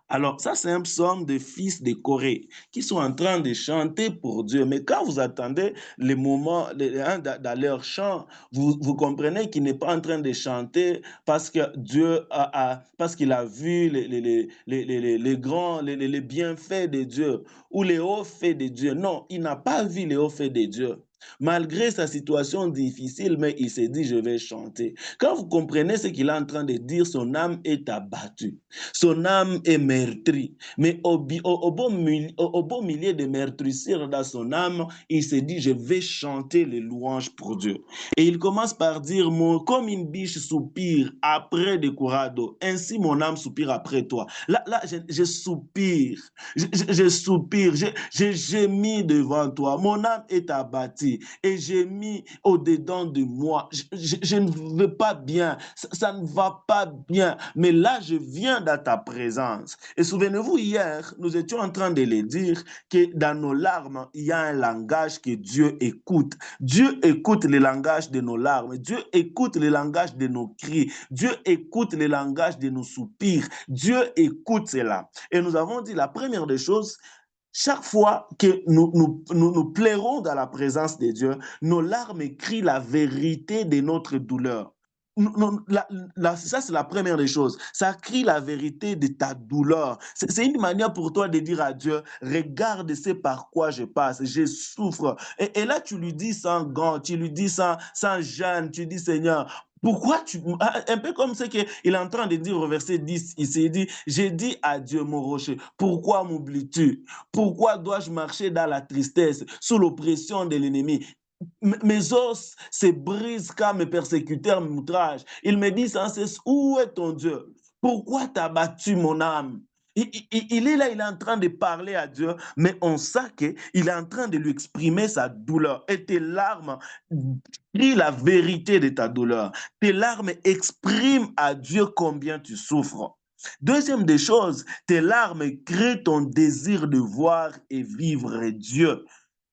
Alors, ça, c'est un psaume des fils de Corée qui sont en train de chanter pour Dieu. Mais quand vous attendez les moments dans leur chant, vous comprenez qu'il n'est pas en train de chanter parce que Dieu parce qu'il a vu les grands, les bienfaits de Dieu ou les hauts faits de Dieu. Non, il n'a pas vu les hauts faits de Dieu. Malgré sa situation difficile, mais il s'est dit, je vais chanter. Quand vous comprenez ce qu'il est en train de dire, son âme est abattue. Son âme est meurtrie. Mais au beau milieu de meurtrissures dans son âme, il s'est dit, je vais chanter les louanges pour Dieu. Et il commence par dire, comme une biche soupire après des courants d'eau, ainsi mon âme soupire après toi. Là, je soupire, je soupire, je gémis devant toi. Mon âme est abattue et j'ai mis au-dedans de moi. Je ne veux pas bien, ça ne va pas bien, mais là, je viens dans ta présence. Et souvenez-vous, hier, nous étions en train de le dire que dans nos larmes, il y a un langage que Dieu écoute. Dieu écoute le langage de nos larmes. Dieu écoute le langage de nos cris. Dieu écoute le langage de nos soupirs. Dieu écoute cela. Et nous avons dit la première des choses, chaque fois que nous plairons dans la présence de Dieu, nos larmes crient la vérité de notre douleur. Ça, c'est la première des choses. Ça crie la vérité de ta douleur. C'est une manière pour toi de dire à Dieu, regarde ce par quoi je passe, je souffre. Et là, tu lui dis sans gants, tu lui dis sans gêne, tu dis, Seigneur, pourquoi tu... Un peu comme ce qu'il est en train de dire au verset 10, il s'est dit, j'ai dit à Dieu, mon rocher, pourquoi m'oublies-tu? Pourquoi dois-je marcher dans la tristesse, sous l'oppression de l'ennemi? Mes os se brisent quand mes persécuteurs m'outragent. Ils me disent sans cesse, où est ton Dieu? Pourquoi t'as battu mon âme? Il est là, il est en train de parler à Dieu, mais on sait qu'il est en train de lui exprimer sa douleur. Et tes larmes crient la vérité de ta douleur. Tes larmes expriment à Dieu combien tu souffres. Deuxième des choses, tes larmes créent ton désir de voir et vivre Dieu.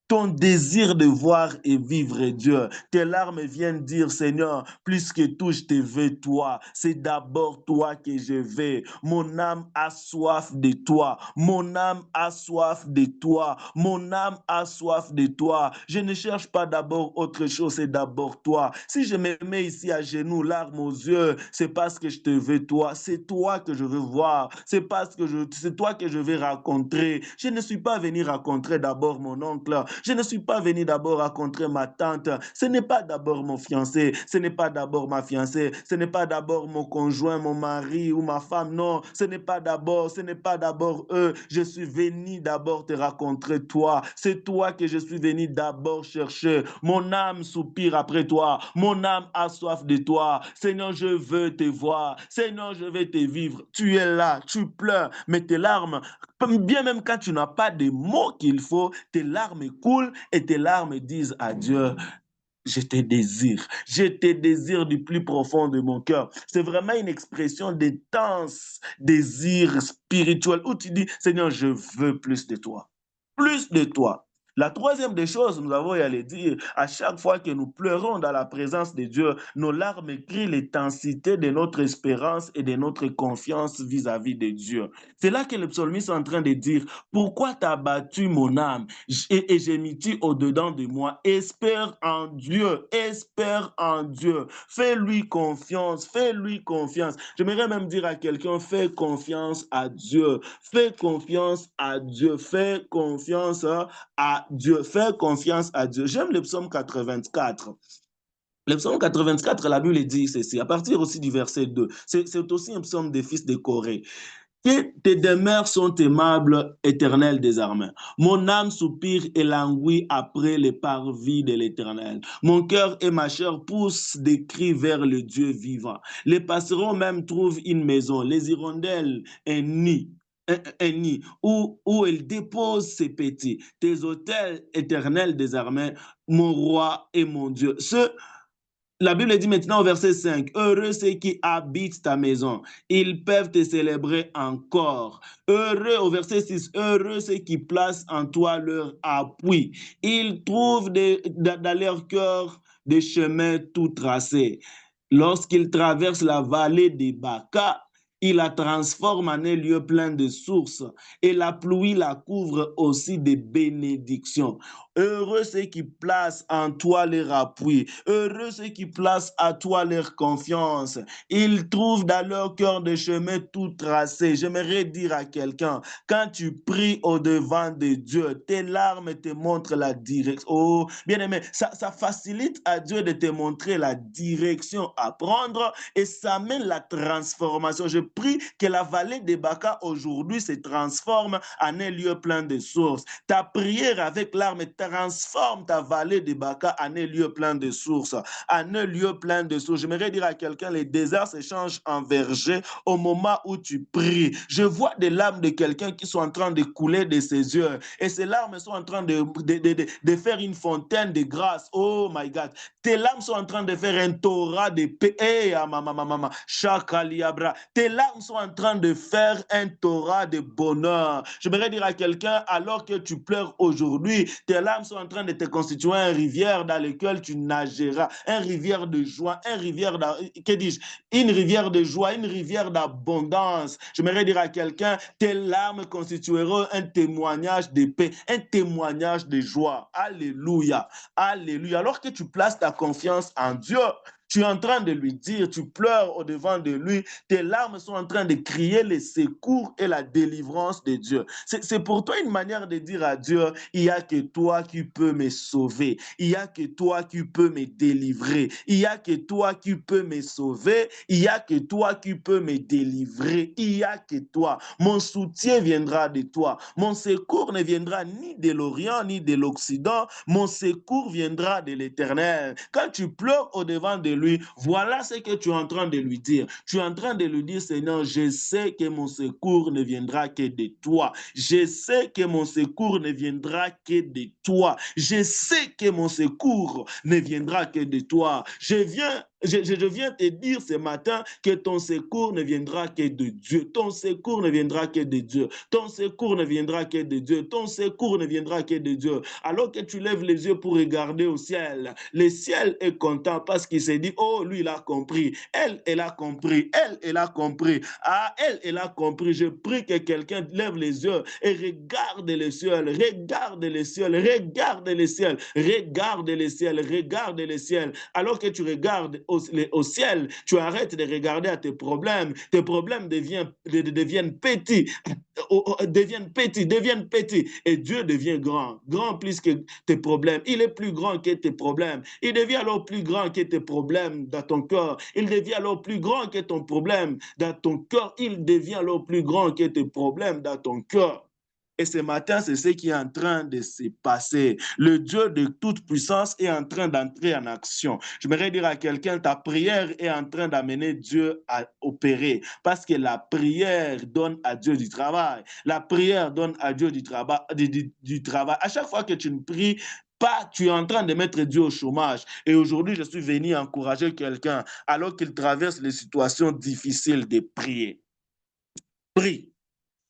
Ton désir de voir et vivre Dieu. Tes larmes viennent dire, Seigneur, plus que tout, je te veux toi. C'est d'abord toi que je veux. Mon âme a soif de toi. Mon âme a soif de toi. Mon âme a soif de toi. Je ne cherche pas d'abord autre chose, c'est d'abord toi. Si je me mets ici à genoux, larmes aux yeux, c'est parce que je te veux toi. C'est toi que je veux voir. C'est toi que je veux rencontrer. Je ne suis pas venu rencontrer d'abord mon oncle. Je ne suis pas venu d'abord rencontrer ma tante. Ce n'est pas d'abord mon fiancé. Ce n'est pas d'abord ma fiancée. Ce n'est pas d'abord mon conjoint, mon mari ou ma femme. Non, ce n'est pas d'abord eux. Je suis venu d'abord te rencontrer toi. C'est toi que je suis venu d'abord chercher. Mon âme soupire après toi. Mon âme a soif de toi. Seigneur, je veux te voir. Seigneur, je veux te vivre. Tu es là, tu pleures, mais tes larmes, bien même quand tu n'as pas de mots qu'il faut, tes larmes coulent et tes larmes disent à Dieu, je te désire du plus profond de mon cœur. C'est vraiment une expression d'intense désir spirituel où tu dis, Seigneur, je veux plus de toi. Plus de toi. La troisième des choses, nous avons à le dire, à chaque fois que nous pleurons dans la présence de Dieu, nos larmes crient l'intensité de notre espérance et de notre confiance vis-à-vis de Dieu. C'est là que le psalmiste est en train de dire, pourquoi t'as battu mon âme et j'ai mis au-dedans de moi? Espère en Dieu, espère en Dieu. Fais-lui confiance, fais-lui confiance. J'aimerais même dire à quelqu'un, fais confiance à Dieu, fais confiance à Dieu, fais confiance à Dieu, fais confiance à Dieu. J'aime le psaume 84. Le psaume 84, la Bible dit ceci, à partir aussi du verset 2. C'est aussi un psaume des fils de Corée. Que tes demeures sont aimables, éternel des armées. Mon âme soupire et languit après les parvis de l'éternel. Mon cœur et ma chair poussent des cris vers le Dieu vivant. Les passerons même trouvent une maison. Les hirondelles, un nid. Un nid où elle dépose ses petits. Tes autels éternels des armées, mon roi et mon Dieu. La Bible dit maintenant au verset 5, heureux ceux qui habitent ta maison, ils peuvent te célébrer encore. Heureux au verset 6, heureux ceux qui placent en toi leur appui. Ils trouvent dans leur cœur des chemins tout tracés. Lorsqu'ils traversent la vallée des Baca, il la transforme en un lieu plein de sources et la pluie la couvre aussi de bénédictions. Heureux ceux qui placent en toi leur appui. Heureux ceux qui placent à toi leur confiance. Ils trouvent dans leur cœur des chemins tout tracés. J'aimerais dire à quelqu'un, quand tu pries au-devant de Dieu, tes larmes te montrent la direction. Oh, bien-aimé, ça facilite à Dieu de te montrer la direction à prendre et ça mène la transformation. Je prie que la vallée de Baca aujourd'hui se transforme en un lieu plein de sources. Ta prière avec larmes transforme ta vallée de Baca en un lieu plein de sources, en un lieu plein de sources. J'aimerais dire à quelqu'un, les déserts se changent en verger au moment où tu pries. Je vois des larmes de quelqu'un qui sont en train de couler de ses yeux et ces larmes sont en train de faire une fontaine de grâce. Oh my God. Tes larmes sont en train de faire un Torah de paix. Hey, mama, Shakaliabra. Tes larmes sont en train de faire un Torah de bonheur. J'aimerais dire à quelqu'un, alors que tu pleures aujourd'hui, tes larmes sont en train de te constituer une rivière dans laquelle tu nageras, une rivière de joie, une rivière, que dis-je, une rivière de joie, une rivière d'abondance. J'aimerais dire à quelqu'un, tes larmes constitueront un témoignage de paix, un témoignage de joie. Alléluia. Alléluia. Alors que tu places ta confiance en Dieu, tu es en train de lui dire, tu pleures au-devant de lui, tes larmes sont en train de crier les secours et la délivrance de Dieu. C'est pour toi une manière de dire à Dieu, il n'y a que toi qui peux me sauver, il n'y a que toi qui peux me délivrer, il n'y a que toi qui peux me sauver, il n'y a que toi qui peux me délivrer, il n'y a que toi. Mon soutien viendra de toi, mon secours ne viendra ni de l'Orient ni de l'Occident, mon secours viendra de l'Éternel. Quand tu pleures au-devant de lui, voilà ce que tu es en train de lui dire. Tu es en train de lui dire, Seigneur, je sais que mon secours ne viendra que de toi. Je sais que mon secours ne viendra que de toi. Je sais que mon secours ne viendra que de toi. Je viens te dire ce matin que ton secours ne viendra que de Dieu. Ton secours ne viendra que de Dieu. Ton secours ne viendra que de Dieu. Ton secours ne viendra que de Dieu. Alors que tu lèves les yeux pour regarder au ciel, le ciel est content parce qu'il s'est dit, oh, lui, il a compris. Elle a compris. Elle a compris. Ah, elle a compris. Je prie que quelqu'un lève les yeux et regarde le ciel. Regarde le ciel. Regarde le ciel. Regarde le ciel. Regarde le ciel. Alors que tu regardes au ciel, tu arrêtes de regarder à tes problèmes. Tes problèmes deviennent petits, deviennent petits. Et Dieu devient grand, grand plus que tes problèmes. Il est plus grand que tes problèmes. Il devient alors plus grand que tes problèmes dans ton cœur. Il devient alors plus grand que ton problème dans ton cœur. Il devient alors plus grand que tes problèmes dans ton cœur. Et ce matin, c'est ce qui est en train de se passer. Le Dieu de toute puissance est en train d'entrer en action. J'aimerais dire à quelqu'un, ta prière est en train d'amener Dieu à opérer. Parce que la prière donne à Dieu du travail. La prière donne à Dieu du travail. À chaque fois que tu ne pries, pas, tu es en train de mettre Dieu au chômage. Et aujourd'hui, je suis venu encourager quelqu'un alors qu'il traverse les situations difficiles de prier. Prie.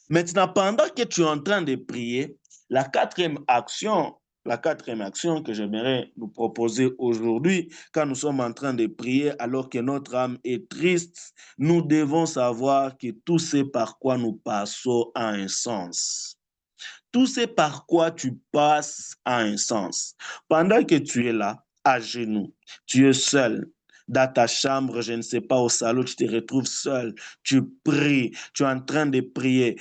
Maintenant, pendant que tu es en train de prier, la quatrième action que j'aimerais nous proposer aujourd'hui, quand nous sommes en train de prier alors que notre âme est triste, nous devons savoir que tout ce par quoi nous passons a un sens. Tout ce par quoi tu passes a un sens. Pendant que tu es là, à genoux, tu es seul, dans ta chambre, je ne sais pas, au salon, tu te retrouves seul, tu pries, tu es en train de prier,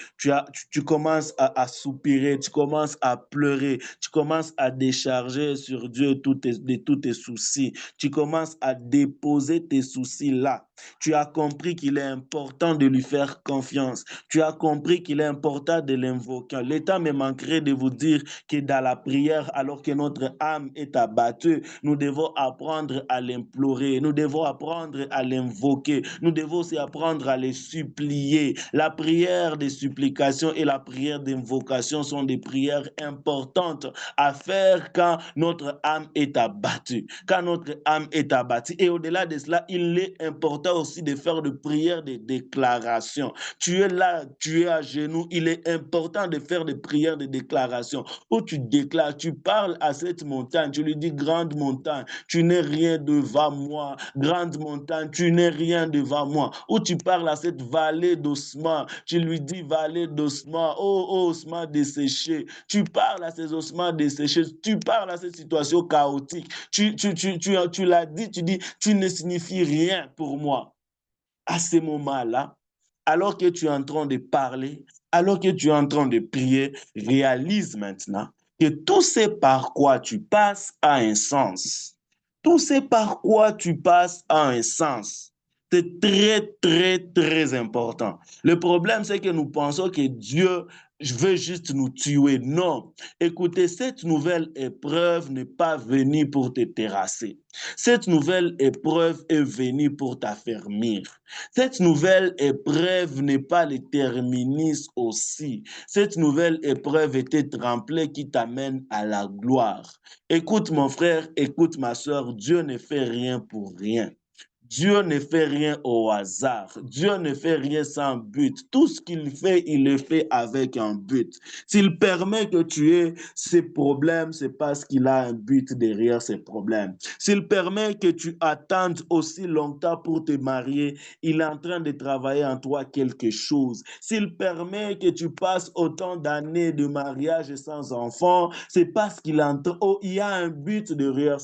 tu commences à soupirer, tu commences à pleurer, tu commences à décharger sur Dieu tous tes soucis, tu commences à déposer tes soucis là. Tu as compris qu'il est important de lui faire confiance. Tu as compris qu'il est important de l'invoquer. L'État me manquerait de vous dire que dans la prière, alors que notre âme est abattue, nous devons apprendre à l'implorer. Nous devons apprendre à l'invoquer. Nous devons aussi apprendre à les supplier. La prière de supplication et la prière d'invocation sont des prières importantes à faire quand notre âme est abattue. Quand notre âme est abattue. Et au-delà de cela, il est important aussi de faire de prières de déclaration. Tu es là, tu es à genoux, il est important de faire des prières de déclaration où tu déclares, tu parles à cette montagne, tu lui dis grande montagne, tu n'es rien devant moi, grande montagne, tu n'es rien devant moi. Ou tu parles à cette vallée d'ossements, tu lui dis vallée d'ossements, oh ossements desséchés. Tu parles à ces ossements desséchés, tu parles à cette situation chaotique. Tu l'as dit, tu dis, tu ne signifies rien pour moi. À ce moment-là, alors que tu es en train de parler, alors que tu es en train de prier, réalise maintenant que tout ce par quoi tu passes a un sens. Tout ce par quoi tu passes a un sens. C'est très, très, très important. Le problème, c'est que nous pensons que Dieu veut juste nous tuer. Non. Écoutez, cette nouvelle épreuve n'est pas venue pour te terrasser. Cette nouvelle épreuve est venue pour t'affermir. Cette nouvelle épreuve n'est pas le terminus aussi. Cette nouvelle épreuve est un tremplin qui t'amène à la gloire. Écoute mon frère, écoute ma soeur, Dieu ne fait rien pour rien. Dieu ne fait rien au hasard. Dieu ne fait rien sans but. Tout ce qu'il fait, il le fait avec un but. S'il permet que tu aies ces problèmes, c'est parce qu'il a un but derrière ces problèmes. S'il permet que tu attendes aussi longtemps pour te marier, il est en train de travailler en toi quelque chose. S'il permet que tu passes autant d'années de mariage sans enfant, c'est parce qu'il il y a un but derrière.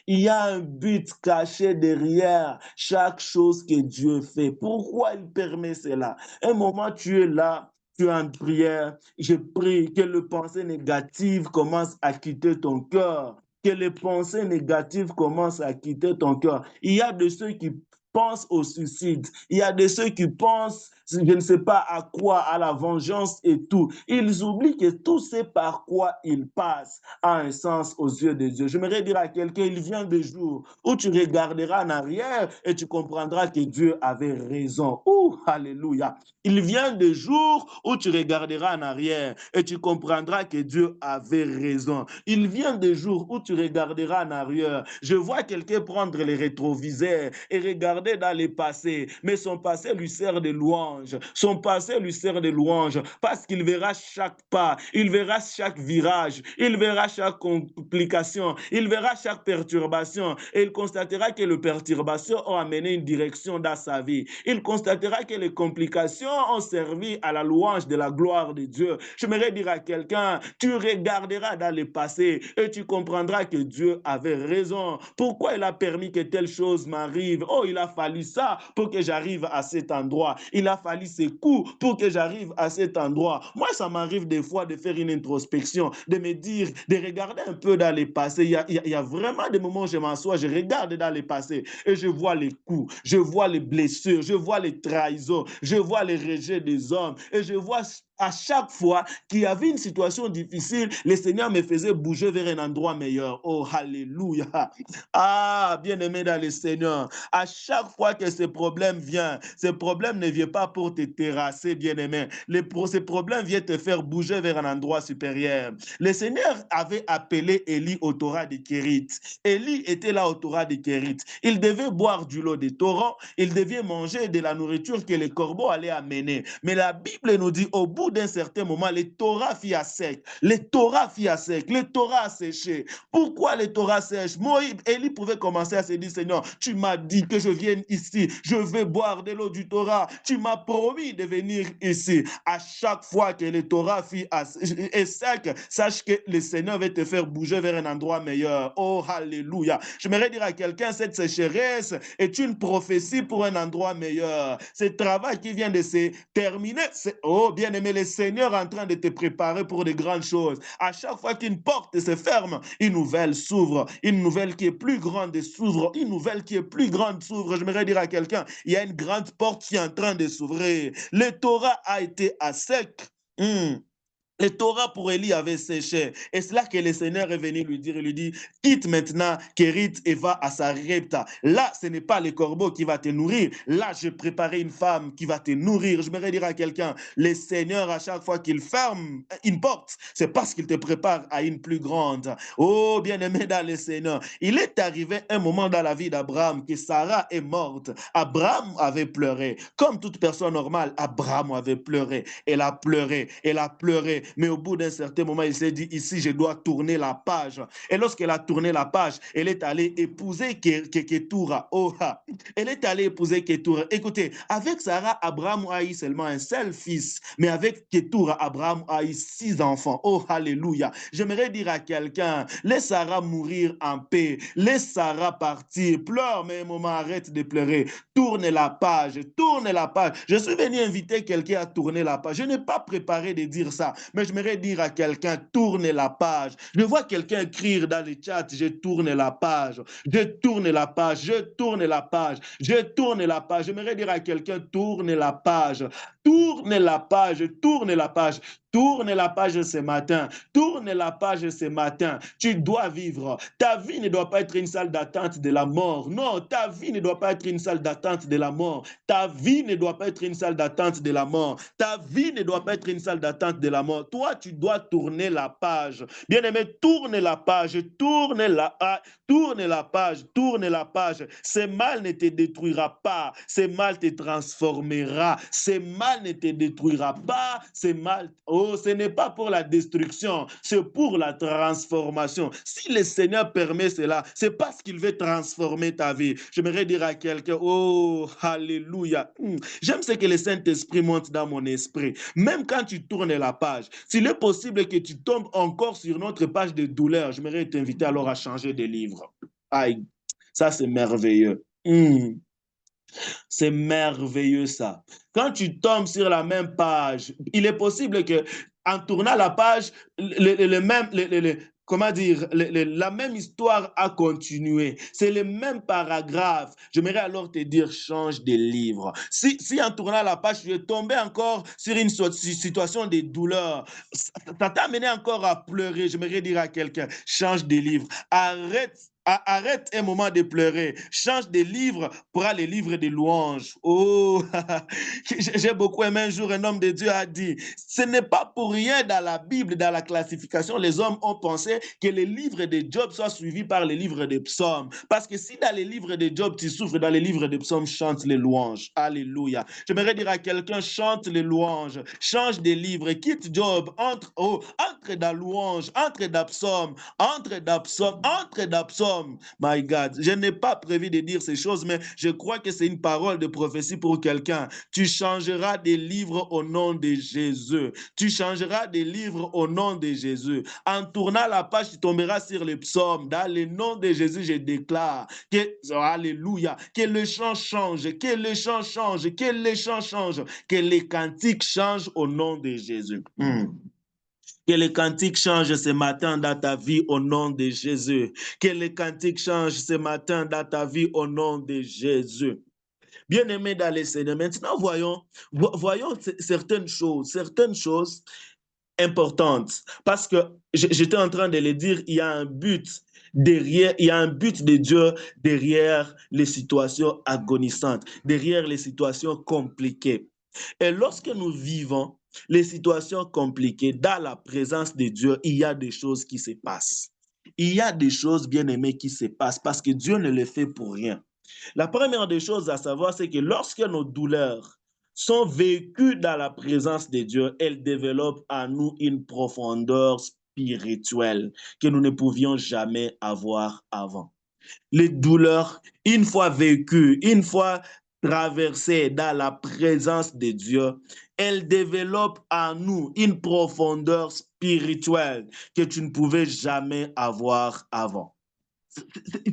Il y a un but caché derrière chaque chose que Dieu fait. Pourquoi il permet cela? Un moment, tu es là, tu es en prière, je prie que les pensées négatives commencent à quitter ton cœur, que les pensées négatives commencent à quitter ton cœur. Il y a de ceux qui pensent au suicide, il y a de ceux qui pensent, je ne sais pas à quoi, à la vengeance et tout. Ils oublient que tout ce par quoi ils passent a un sens aux yeux de Dieu. J'aimerais dire à quelqu'un, il vient des jours où tu regarderas en arrière et tu comprendras que Dieu avait raison. Ouh, alléluia. Il vient des jours où tu regarderas en arrière et tu comprendras que Dieu avait raison. Il vient des jours où tu regarderas en arrière. Je vois quelqu'un prendre les rétroviseurs et regarder dans le passé, mais son passé lui sert de louange. Son passé lui sert de louange parce qu'il verra chaque pas, il verra chaque virage, il verra chaque complication, il verra chaque perturbation et il constatera que les perturbations ont amené une direction dans sa vie. Il constatera que les complications ont servi à la louange de la gloire de Dieu. J'aimerais dire à quelqu'un, tu regarderas dans le passé et tu comprendras que Dieu avait raison. Pourquoi il a permis que telle chose m'arrive? Oh, il a fallu ça pour que j'arrive à cet endroit. Il a fallu ces coups pour que j'arrive à cet endroit. Moi, ça m'arrive des fois de faire une introspection, de me dire, de regarder un peu dans le passé. Il y a vraiment des moments où je m'assois, je regarde dans le passé et je vois les coups, je vois les blessures, je vois les trahisons, je vois les rejets des hommes et je vois à chaque fois qu'il y avait une situation difficile, le Seigneur me faisait bouger vers un endroit meilleur. Oh, alléluia. Ah, bien-aimé dans le Seigneur, à chaque fois que ce problème vient, ce problème ne vient pas pour te terrasser, bien-aimé. Ces problèmes viennent te faire bouger vers un endroit supérieur. Le Seigneur avait appelé Élie au Torah de Kérit. Élie était là au Torah de Kérit. Il devait boire du lot des torrents, il devait manger de la nourriture que les corbeaux allaient amener. Mais la Bible nous dit, au bout d'un certain moment, les Torah fit à sec. Les Torah fit à sec. Les Torah a séché. Pourquoi les Torah sèchent? Moïse, Élie pouvait commencer à se dire, Seigneur, tu m'as dit que je vienne ici. Je vais boire de l'eau du Torah. Tu m'as promis de venir ici. À chaque fois que les Torah fit est sec, sache que le Seigneur va te faire bouger vers un endroit meilleur. Oh, alléluia. J'aimerais dire à quelqu'un, cette sécheresse est une prophétie pour un endroit meilleur. Ce travail qui vient de se terminer, c'est, oh, bien-aimé, le Seigneur est en train de te préparer pour de grandes choses. À chaque fois qu'une porte se ferme, une nouvelle s'ouvre. Une nouvelle qui est plus grande s'ouvre. Une nouvelle qui est plus grande s'ouvre. J'aimerais dire à quelqu'un, il y a une grande porte qui est en train de s'ouvrir. Le Torah a été à sec. Le Torah pour Élie avait séché. Et c'est là que le Seigneur est venu lui dire, il lui dit, quitte maintenant Kérit et va à Sarepta. Là, ce n'est pas le corbeau qui va te nourrir. Là, j'ai préparé une femme qui va te nourrir. Je voudrais dire à quelqu'un, le Seigneur, à chaque fois qu'il ferme une porte, c'est parce qu'il te prépare à une plus grande. Oh, bien-aimé dans le Seigneur, il est arrivé un moment dans la vie d'Abraham que Sarah est morte. Abraham avait pleuré. Comme toute personne normale, Abraham avait pleuré. Elle a pleuré. Elle a pleuré. mais au bout d'un certain moment, il s'est dit, ici, je dois tourner la page. Et lorsqu'elle a tourné la page, elle est allée épouser Ketura. Oh, elle est allée épouser Ketura. Écoutez, avec Sarah, Abraham a eu seulement un seul fils, mais avec Ketura, Abraham a eu 6 enfants. Oh, alléluia. J'aimerais dire à quelqu'un, laisse Sarah mourir en paix, laisse Sarah partir, pleure, mais un moment, arrête de pleurer. Tourne la page, tourne la page. Je suis venu inviter quelqu'un à tourner la page. Je n'ai pas préparé de dire ça, mais j'aimerais dire à quelqu'un, tourne la page. Je vois quelqu'un écrire dans le chat, je tourne la page, je tourne la page, je tourne la page, je tourne la page. J'aimerais dire à quelqu'un, tourne la page, tourne la page, tourne la page. Tourne la page ce matin. Tourne la page ce matin. Tu dois vivre. Ta vie ne doit pas être une salle d'attente de la mort. Non, ta vie ne doit pas être une salle d'attente de la mort. Ta vie ne doit pas être une salle d'attente de la mort. Ta vie ne doit pas être une salle d'attente de la mort. Toi, tu dois tourner la page. Bien-aimé, tourne la page. Tourne la page. Tourne la page. Ce mal ne te détruira pas. Ce mal te transformera. Ce mal ne te détruira pas. Ce mal... Oh, ce n'est pas pour la destruction, c'est pour la transformation. Si le Seigneur permet cela, c'est parce qu'il veut transformer ta vie. J'aimerais dire à quelqu'un, oh, alléluia. J'aime ce que le Saint-Esprit monte dans mon esprit. Même quand tu tournes la page, s'il est possible que tu tombes encore sur notre page de douleur, j'aimerais t'inviter alors à changer de livre. Aïe, ça c'est merveilleux. C'est merveilleux ça. Quand tu tombes sur la même page, il est possible que en tournant la page, comment dire, la même histoire a continué. C'est le même paragraphe. J'aimerais alors te dire, change de livre. Si en tournant la page, tu es tombé encore sur une situation de douleur, ça t'a amené encore à pleurer, j'aimerais dire à quelqu'un, change de livre. Arrête un moment de pleurer. Change de livre pour les livres de louanges. Oh, j'ai beaucoup aimé un jour, un homme de Dieu a dit, ce n'est pas pour rien dans la Bible, dans la classification, les hommes ont pensé que les livres de Job soient suivis par les livres de psaumes. Parce que si dans les livres de Job, tu souffres, dans les livres de psaumes, chante les louanges. Alléluia. J'aimerais dire à quelqu'un, chante les louanges, change de livre, quitte Job, entre dans louange, entre dans psaume, entre dans psaume, entre dans psaume. My God, je n'ai pas prévu de dire ces choses, mais je crois que c'est une parole de prophétie pour quelqu'un. Tu changeras des livres au nom de Jésus. Tu changeras des livres au nom de Jésus. En tournant la page, tu tomberas sur les psaumes. Dans le nom de Jésus, je déclare que, alléluia, que le chant change, que le chant change, que le chant change, que les cantiques changent au nom de Jésus. Que les cantiques changent ce matin dans ta vie au nom de Jésus. Que les cantiques changent ce matin dans ta vie au nom de Jésus. Bien-aimés dans les Seigneur, maintenant voyons certaines choses importantes. Parce que j'étais en train de le dire, il y a un but de Dieu derrière les situations agonisantes, derrière les situations compliquées. Et lorsque nous vivons les situations compliquées, dans la présence de Dieu, il y a des choses qui se passent. Il y a des choses, bien-aimées, qui se passent parce que Dieu ne les fait pour rien. La première des choses à savoir, c'est que lorsque nos douleurs sont vécues dans la présence de Dieu, elles développent en nous une profondeur spirituelle que nous ne pouvions jamais avoir avant. Les douleurs, une fois vécues, une fois traversées dans la présence de Dieu, elles développent en nous une profondeur spirituelle que tu ne pouvais jamais avoir avant.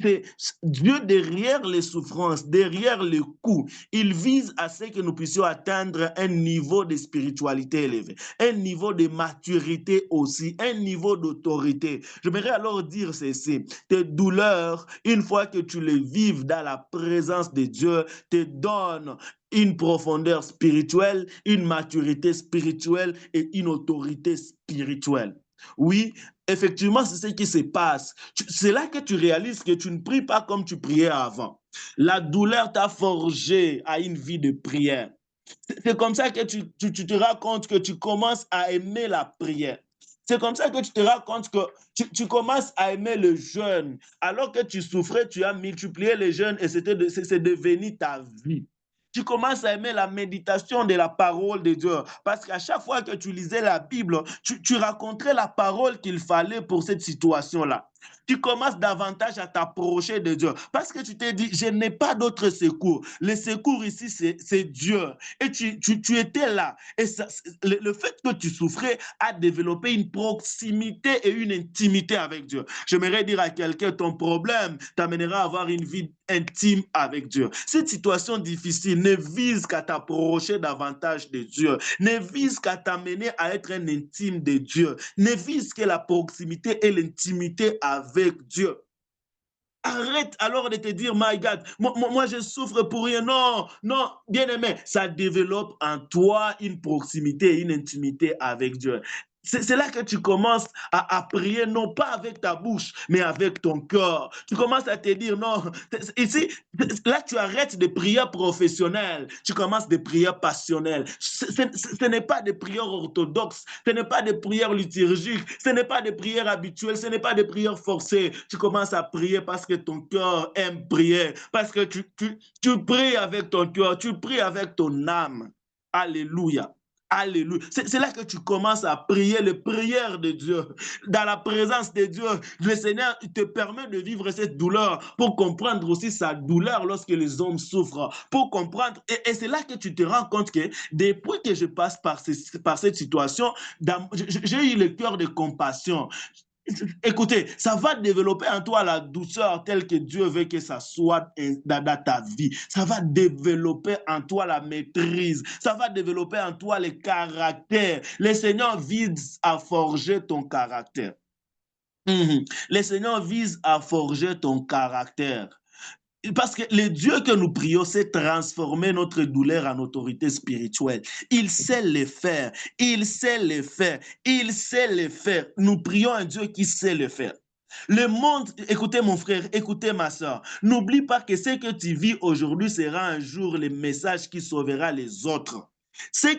C'est Dieu derrière les souffrances, derrière les coups, il vise à ce que nous puissions atteindre un niveau de spiritualité élevé, un niveau de maturité aussi, un niveau d'autorité. J'aimerais alors dire ceci, tes douleurs, une fois que tu les vives dans la présence de Dieu, te donnent une profondeur spirituelle, une maturité spirituelle et une autorité spirituelle. Oui, effectivement, c'est ce qui se passe. C'est là que tu réalises que tu ne pries pas comme tu priais avant. La douleur t'a forgé à une vie de prière. C'est comme ça que tu te rends compte que tu commences à aimer la prière. C'est comme ça que tu te rends compte que tu commences à aimer le jeûne. Alors que tu souffrais, tu as multiplié les jeûnes et c'est devenu ta vie. Tu commences à aimer la méditation de la parole de Dieu. Parce qu'à chaque fois que tu lisais la Bible, tu racontais la parole qu'il fallait pour cette situation-là. Tu commences davantage à t'approcher de Dieu. Parce que tu t'es dit, je n'ai pas d'autre secours. Le secours ici, c'est Dieu. Et tu étais là. Et ça, le fait que tu souffrais a développé une proximité et une intimité avec Dieu. J'aimerais dire à quelqu'un, ton problème t'amènera à avoir une vie intime avec Dieu. Cette situation difficile ne vise qu'à t'approcher davantage de Dieu, ne vise qu'à t'amener à être un intime de Dieu, ne vise que la proximité et l'intimité avec Dieu. Arrête alors de te dire, my God, moi je souffre pour rien. Non, non, bien aimé, ça développe en toi une proximité, une intimité avec Dieu. C'est là que tu commences à prier, non pas avec ta bouche, mais avec ton cœur. Tu commences à te dire, non, ici, là, tu arrêtes de prières professionnelles, tu commences des prières passionnelles. Ce n'est pas des prières orthodoxes, ce n'est pas des prières liturgiques, ce n'est pas des prières habituelles, ce n'est pas des prières forcées. Tu commences à prier parce que ton cœur aime prier, parce que tu pries avec ton cœur, tu pries avec ton âme. Alléluia. Alléluia. C'est là que tu commences à prier les prières de Dieu. Dans la présence de Dieu, le Seigneur te permet de vivre cette douleur pour comprendre aussi sa douleur lorsque les hommes souffrent. Pour comprendre. Et c'est là que tu te rends compte que depuis que je passe par cette situation, j'ai eu le cœur de compassion. Écoutez, ça va développer en toi la douceur telle que Dieu veut que ça soit dans ta vie. Ça va développer en toi la maîtrise. Ça va développer en toi le caractère. Le Seigneur vise à forger ton caractère. Le Seigneur vise à forger ton caractère. Parce que le Dieu que nous prions sait transformer notre douleur en autorité spirituelle. Il sait le faire. Il sait le faire. Il sait le faire. Nous prions un Dieu qui sait le faire. Le monde, écoutez mon frère, écoutez ma soeur, n'oublie pas que ce que tu vis aujourd'hui sera un jour le message qui sauvera les autres. C'est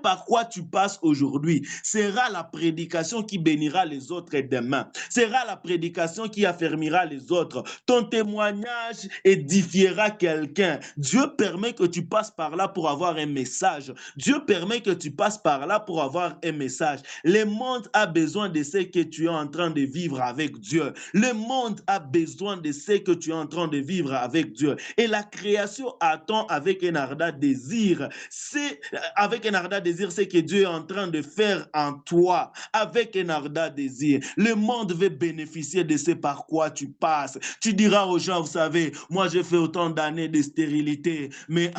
par quoi tu passes aujourd'hui sera la prédication qui bénira les autres demain. Sera la prédication qui affermira les autres. Ton témoignage édifiera quelqu'un. Dieu permet que tu passes par là pour avoir un message. Dieu permet que tu passes par là pour avoir un message. Le monde a besoin de ce que tu es en train de vivre avec Dieu. Le monde a besoin de ce que tu es en train de vivre avec Dieu. Et la création attend avec un ardent désir. C'est avec un ardent désir ce que Dieu est en train de faire en toi. Avec un ardent désir. Le monde veut bénéficier de ce par quoi tu passes. Tu diras aux gens, vous savez, moi j'ai fait autant d'années de stérilité, mais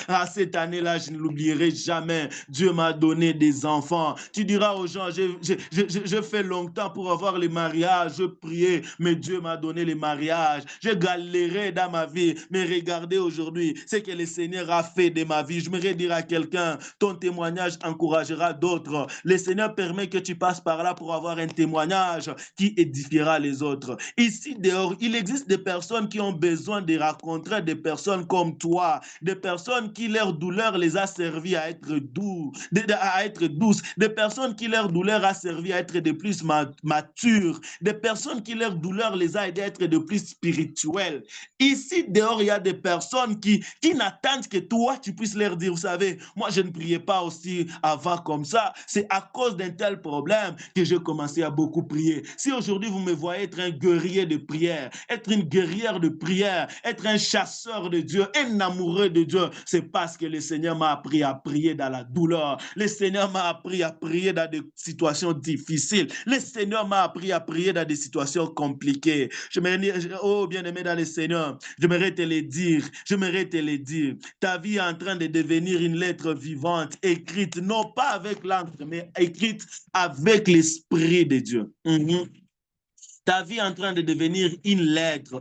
à cette année-là, je ne l'oublierai jamais. Dieu m'a donné des enfants. Tu diras aux gens, je fais longtemps pour avoir les mariages, je priais, mais Dieu m'a donné les mariages. Je galérais dans ma vie, mais regardez aujourd'hui ce que le Seigneur a fait de ma vie. Je me dire à quelqu'un, ton témoignage encouragera d'autres. Le Seigneur permet que tu passes par là pour avoir un témoignage qui édifiera les autres. Ici dehors, il existe des personnes qui ont besoin de rencontrer des personnes comme toi, des personnes qui leur douleur les a servi à être doux, à être douces, des personnes qui leur douleur a servi à être de plus matures, des personnes qui leur douleur les a aidés à être de plus spirituels. Ici dehors, il y a des personnes qui n'attendent que toi, tu puisses leur dire, vous savez, moi je ne priais pas aussi avant comme ça, c'est à cause d'un tel problème que j'ai commencé à beaucoup prier. Si aujourd'hui vous me voyez être un guerrier de prière, être une guerrière de prière, être un chasseur de Dieu, un amoureux de Dieu, c'est parce que le Seigneur m'a appris à prier dans la douleur. Le Seigneur m'a appris à prier dans des situations difficiles. Le Seigneur m'a appris à prier dans des situations compliquées. Oh bien-aimé dans le Seigneur, j'aimerais te le dire. Ta vie est en train de devenir une lettre vivante, écrite non pas avec l'encre, mais écrite avec l'Esprit de Dieu. Ta vie est en train de devenir une lettre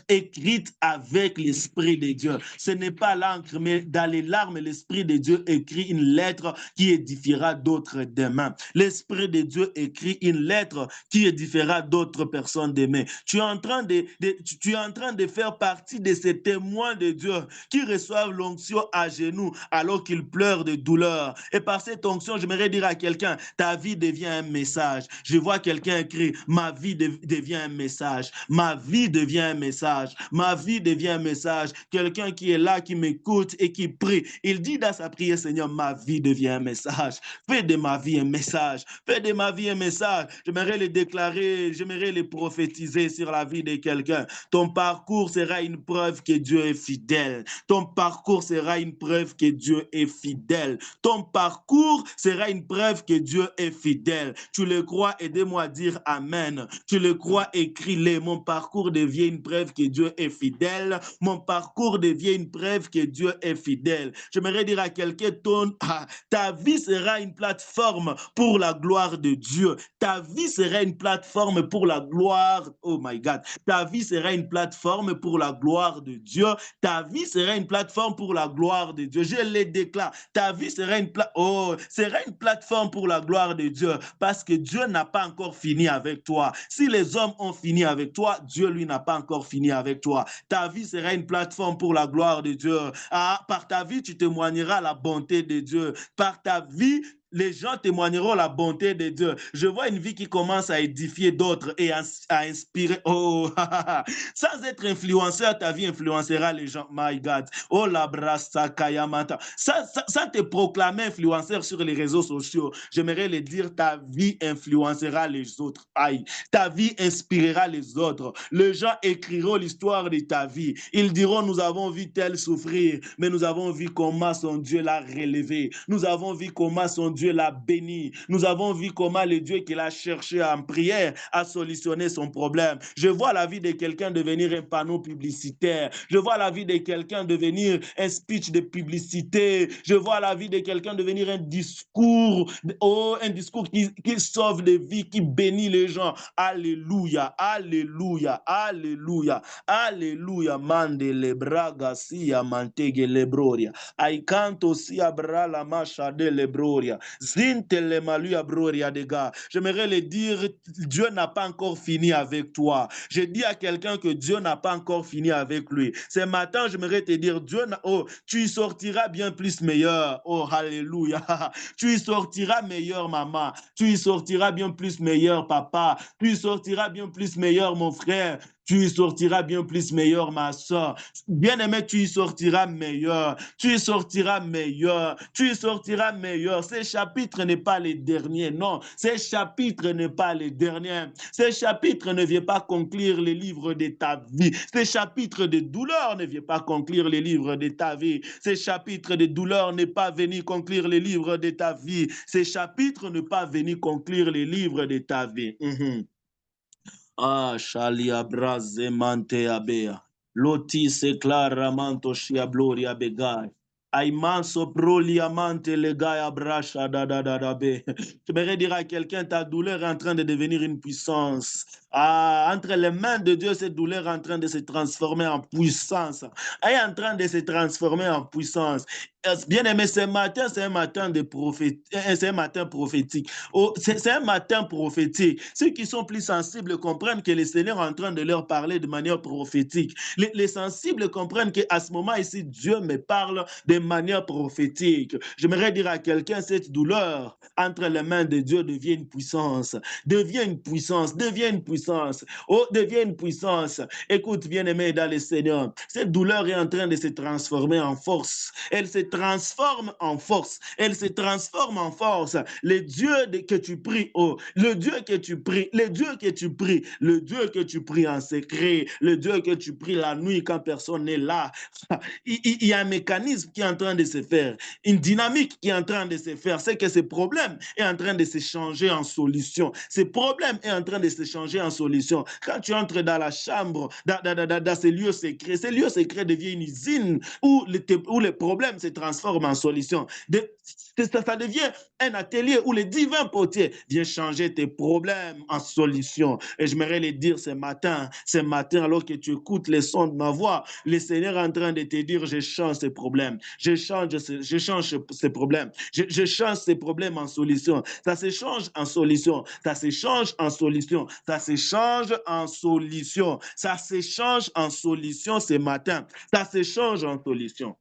écrite avec l'Esprit de Dieu. Ce n'est pas l'encre, mais dans les larmes, l'Esprit de Dieu écrit une lettre qui édifiera d'autres demain. L'Esprit de Dieu écrit une lettre qui édifiera d'autres personnes demain. Tu es en train de faire partie de ces témoins de Dieu qui reçoivent l'onction à genoux alors qu'ils pleurent de douleur. Et par cette onction, j'aimerais dire à quelqu'un, ta vie devient un message. Je vois quelqu'un écrire déclarer, ma vie devient un message. Ma vie devient un message. Ma vie devient un message. Quelqu'un qui est là, qui m'écoute et qui prie. Il dit dans sa prière, Seigneur, ma vie devient un message. Fais de ma vie un message. Fais de ma vie un message. J'aimerais le déclarer, j'aimerais le prophétiser sur la vie de quelqu'un. Ton parcours sera une preuve que Dieu est fidèle. Ton parcours sera une preuve que Dieu est fidèle. Ton parcours sera une preuve que Dieu est fidèle. Tu le crois, aidez-moi à dire Amen. Tu le crois, écris-le. Mon parcours devient une preuve que Dieu est fidèle. Mon parcours devient une preuve que Dieu est fidèle. J'aimerais dire à quelqu'un, ta vie sera une plateforme pour la gloire de Dieu. Ta vie sera une plateforme pour la gloire. Oh my God. Ta vie sera une plateforme pour la gloire de Dieu. Ta vie sera une plateforme pour la gloire de Dieu. Je le déclare. Ta vie sera sera une plateforme pour la gloire de Dieu parce que Dieu n'a pas encore fini avec toi. Si les hommes ont fini avec toi, Dieu, lui, n'a pas encore fini avec toi. Ta vie sera une plateforme pour la gloire de Dieu. Par ta vie, tu témoigneras la bonté de Dieu. Par ta vie, les gens témoigneront la bonté de Dieu. Je vois une vie qui commence à édifier d'autres et à inspirer. Oh, sans être influenceur, ta vie influencera les gens. My God. Oh, la brassa kayamata. Sans te proclamer influenceur sur les réseaux sociaux, j'aimerais le dire, ta vie influencera les autres. Aïe. Ta vie inspirera les autres. Les gens écriront l'histoire de ta vie. Ils diront, nous avons vu tel souffrir, mais nous avons vu comment son Dieu l'a relevé. Nous avons vu comment son Dieu l'a béni. Nous avons vu comment le Dieu qu'il a cherché en prière a solutionné son problème. Je vois la vie de quelqu'un devenir un panneau publicitaire. Je vois la vie de quelqu'un devenir un speech de publicité. Je vois la vie de quelqu'un devenir un discours, un discours qui sauve des vies, qui bénit les gens. Alléluia, alléluia, alléluia, alléluia. Mande le braga sia mantege lebroria. Aikanto sia bra la macha de lebroria. Zinte le maluia broria de gars. J'aimerais le dire, Dieu n'a pas encore fini avec toi. Je dis à quelqu'un que Dieu n'a pas encore fini avec lui. Ce matin, j'aimerais te dire, tu y sortiras bien plus meilleur. Oh, alléluia. Tu y sortiras meilleur, maman. Tu y sortiras bien plus meilleur, papa. Tu y sortiras bien plus meilleur, mon frère. Tu y sortiras bien plus meilleur, ma soeur. Bien-aimé, tu y sortiras meilleur. Tu y sortiras meilleur. Tu y sortiras meilleur. Ce chapitre n'est pas le dernier. Non, ce chapitre n'est pas le dernier. Ce chapitre ne vient pas conclure les livres de ta vie. Ce chapitre de douleur ne vient pas conclure les livres de ta vie. Ce chapitre de douleur n'est pas venu conclure les livres de ta vie. Ce chapitre n'est pas venu conclure les livres de ta vie. Ah, shalia braze mante abea. Loti se claramanto shia gloria begai. Aimanso proliamante le gaya brasha da be. Je voudrais dire à quelqu'un, ta douleur est en train de devenir une puissance. Entre les mains de Dieu, cette douleur est en train de se transformer en puissance. Elle est en train de se transformer en puissance. Bien aimé, ce matin, c'est un matin c'est un matin prophétique. C'est un matin prophétique. Ceux qui sont plus sensibles comprennent que le Seigneur est en train de leur parler de manière prophétique. Les sensibles comprennent qu'à ce moment ici, Dieu me parle de manière prophétique. J'aimerais dire à quelqu'un, cette douleur entre les mains de Dieu devient une puissance. Devient une puissance. Devient une puissance. Oh, devient une puissance. Écoute, bien-aimé dans le Seigneur, cette douleur est en train de se transformer en force. Elle se transforme en force. Elle se transforme en force. Le Dieu que tu pries, le Dieu que tu pries, le Dieu que tu pries, le Dieu que tu pries en secret, le Dieu que tu pries la nuit quand personne n'est là. Il y a un mécanisme qui est en train de se faire, une dynamique qui est en train de se faire. C'est que ce problème est en train de se changer en solution. Ce problème est en train de se changer en solution. Quand tu entres dans la chambre, dans ces lieux secrets deviennent une usine où les problèmes se transforment en solution. Ça devient un atelier où le divin potier vient changer tes problèmes en solution. Et j'aimerais le dire ce matin, alors que tu écoutes les sons de ma voix, le Seigneur est en train de te dire, je change ces problèmes, je change ces problèmes, je change ces problèmes en solution. Ça se change en solution, ça se change en solution, ça se change en solution, ça se change en solution ce matin, ça se change en solution.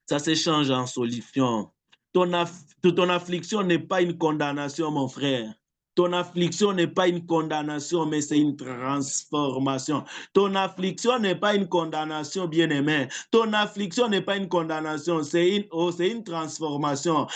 Ça se change en solution. Ton affliction n'est pas une condamnation, mon frère. Ton affliction n'est pas une condamnation, mais c'est une transformation. Ton affliction n'est pas une condamnation, bien-aimé. Ton affliction n'est pas une condamnation, c'est une transformation.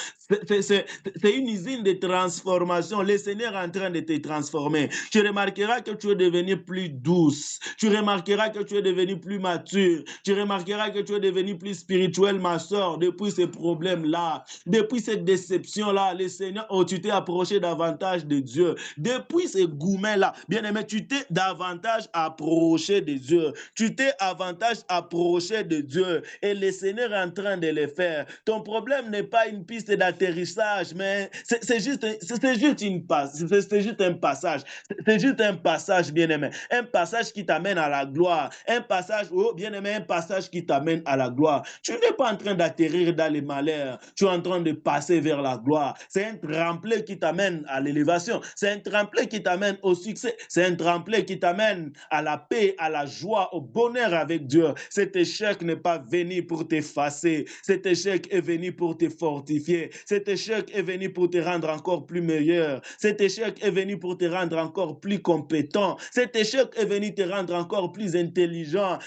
C'est une usine de transformation. Le Seigneur est en train de te transformer. Tu remarqueras que tu es devenu plus douce. Tu remarqueras que tu es devenu plus mature. Tu remarqueras que tu es devenu plus spirituel, ma soeur, depuis ces problèmes-là. Depuis cette déception-là, le Seigneur, oh, tu t'es approché davantage de Dieu. Depuis ces gourmets-là, bien-aimé, tu t'es davantage approché de Dieu. Tu t'es davantage approché de Dieu. Et le Seigneur est en train de le faire. Ton problème n'est pas une piste d'atterrissage, mais c'est juste une passe. C'est juste un passage. C'est juste un passage, bien-aimé. Un passage qui t'amène à la gloire. Un passage, oh, bien-aimé, un passage qui t'amène à la gloire. Tu n'es pas en train d'atterrir dans les malheurs. Tu es en train de passer vers la gloire. C'est un tremplin qui t'amène à l'élévation. C'est un tremplin qui t'amène au succès. C'est un tremplin qui t'amène à la paix, à la joie, au bonheur avec Dieu. Cet échec n'est pas venu pour t'effacer. Cet échec est venu pour te fortifier. Cet échec est venu pour te rendre encore plus meilleur. Cet échec est venu pour te rendre encore plus compétent. Cet échec est venu te rendre encore plus intelligent.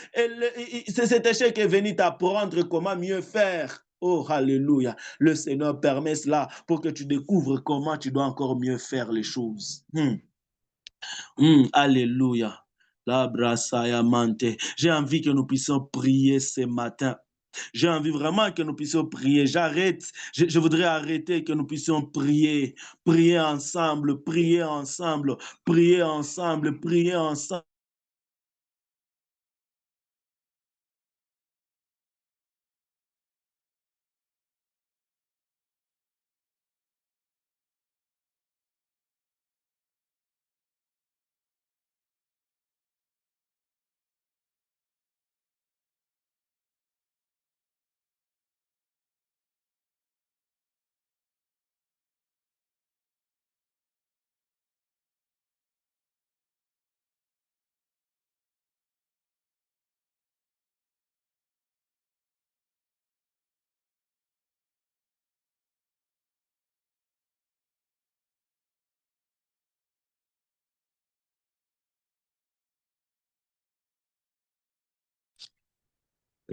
Cet échec est venu t'apprendre comment mieux faire. Oh, alléluia. Le Seigneur permet cela pour que tu découvres comment tu dois encore mieux faire les choses. Alléluia. La brassaya mante. J'ai envie que nous puissions prier ce matin. J'ai envie vraiment que nous puissions prier. Je voudrais arrêter que nous puissions prier. Prier ensemble, prier ensemble, prier ensemble, prier ensemble.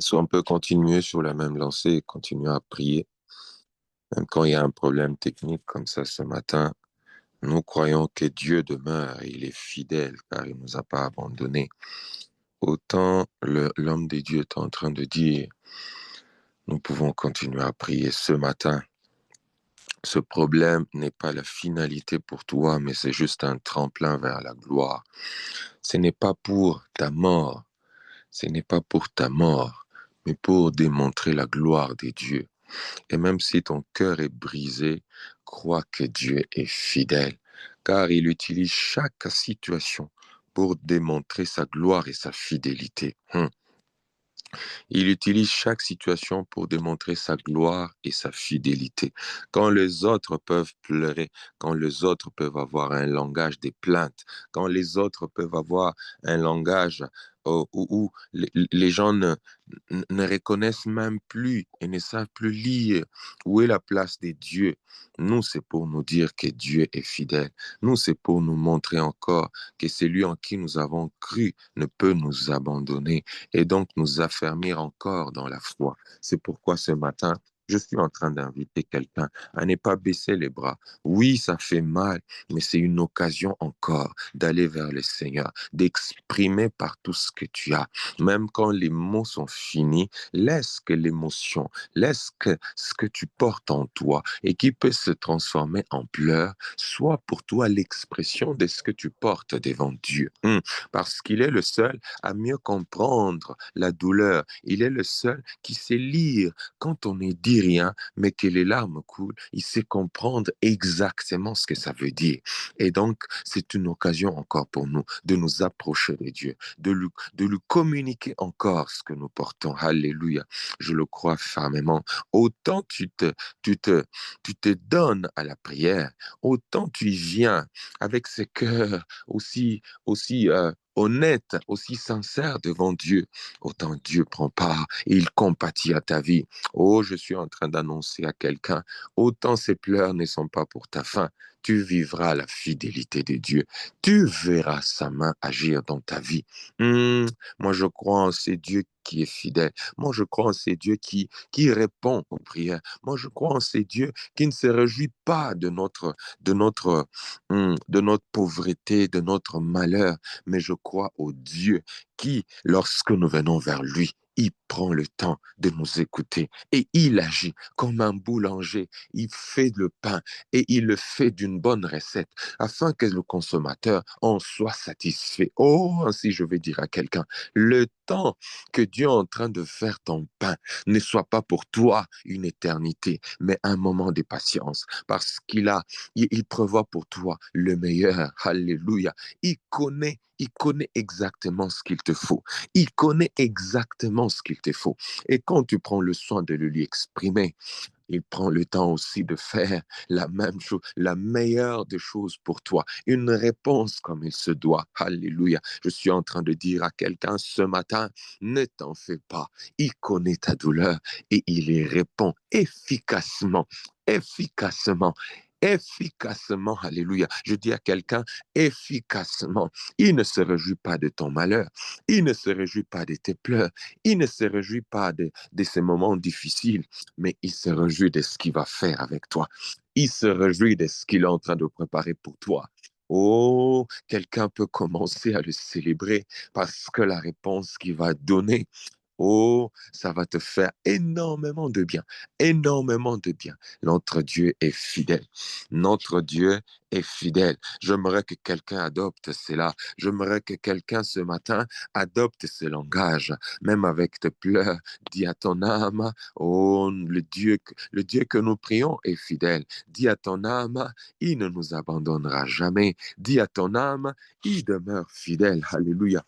Si on peut continuer sur la même lancée et continuer à prier, même quand il y a un problème technique comme ça ce matin, nous croyons que Dieu demeure, il est fidèle car il ne nous a pas abandonnés. Autant l'homme de Dieu est en train de dire, nous pouvons continuer à prier ce matin. Ce problème n'est pas la finalité pour toi, mais c'est juste un tremplin vers la gloire. Ce n'est pas pour ta mort, mais pour démontrer la gloire de Dieu. Et même si ton cœur est brisé, crois que Dieu est fidèle, car il utilise chaque situation pour démontrer sa gloire et sa fidélité. Il utilise chaque situation pour démontrer sa gloire et sa fidélité. Quand les autres peuvent pleurer, quand les autres peuvent avoir un langage de plainte, quand les autres peuvent avoir un langage où les gens ne reconnaissent même plus et ne savent plus lire où est la place de Dieu. Nous, c'est pour nous dire que Dieu est fidèle. Nous, c'est pour nous montrer encore que celui en qui nous avons cru ne peut nous abandonner et donc nous affermir encore dans la foi. C'est pourquoi ce matin, je suis en train d'inviter quelqu'un à ne pas baisser les bras. Oui, ça fait mal, mais c'est une occasion encore d'aller vers le Seigneur, d'exprimer par tout ce que tu as. Même quand les mots sont finis, laisse que l'émotion, laisse que ce que tu portes en toi et qui peut se transformer en pleurs, soit pour toi l'expression de ce que tu portes devant Dieu. Parce qu'il est le seul à mieux comprendre la douleur. Il est le seul qui sait lire quand on ne dit rien, mais que les larmes coulent. Il sait comprendre exactement ce que ça veut dire. Et donc, c'est une occasion encore pour nous de nous approcher de Dieu, de lui communiquer encore ce que nous portons. Alléluia. Je le crois fermement. Autant tu te donnes à la prière, autant tu y viens avec ce cœur aussi honnête, aussi sincère devant Dieu, autant Dieu prend part et il compatit à ta vie. Oh, je suis en train d'annoncer à quelqu'un, autant ces pleurs ne sont pas pour ta fin, tu vivras la fidélité de Dieu. Tu verras sa main agir dans ta vie. Moi, je crois en ce Dieu qui est fidèle. Moi, je crois en ce Dieu qui répond aux prières. Moi, je crois en ce Dieu qui ne se réjouit pas de notre pauvreté, de notre malheur, mais je crois au Dieu qui, lorsque nous venons vers lui, il prend le temps de nous écouter et il agit comme un boulanger. Il fait le pain et il le fait d'une bonne recette afin que le consommateur en soit satisfait. Oh, ainsi je vais dire à quelqu'un, le temps que Dieu est en train de faire ton pain ne soit pas pour toi une éternité, mais un moment de patience parce il prévoit pour toi le meilleur. Alléluia. Il connaît exactement ce qu'il te faut. Il connaît exactement ce qu'il te faut. Et quand tu prends le soin de le lui exprimer, il prend le temps aussi de faire la même chose, la meilleure des choses pour toi. Une réponse comme il se doit. Alléluia. Je suis en train de dire à quelqu'un ce matin, ne t'en fais pas. Il connaît ta douleur et il y répond efficacement, efficacement. Efficacement, alléluia. Je dis à quelqu'un, efficacement. Il ne se réjouit pas de ton malheur. Il ne se réjouit pas de tes pleurs. Il ne se réjouit pas de ces moments difficiles, mais il se réjouit de ce qu'il va faire avec toi. Il se réjouit de ce qu'il est en train de préparer pour toi. Oh, quelqu'un peut commencer à le célébrer parce que la réponse qu'il va donner, oh, ça va te faire énormément de bien, énormément de bien. Notre Dieu est fidèle. Notre Dieu est fidèle. J'aimerais que quelqu'un adopte cela. J'aimerais que quelqu'un ce matin adopte ce langage, même avec tes pleurs. Dis à ton âme, oh, le Dieu que nous prions est fidèle. Dis à ton âme, il ne nous abandonnera jamais. Dis à ton âme, il demeure fidèle. Alléluia.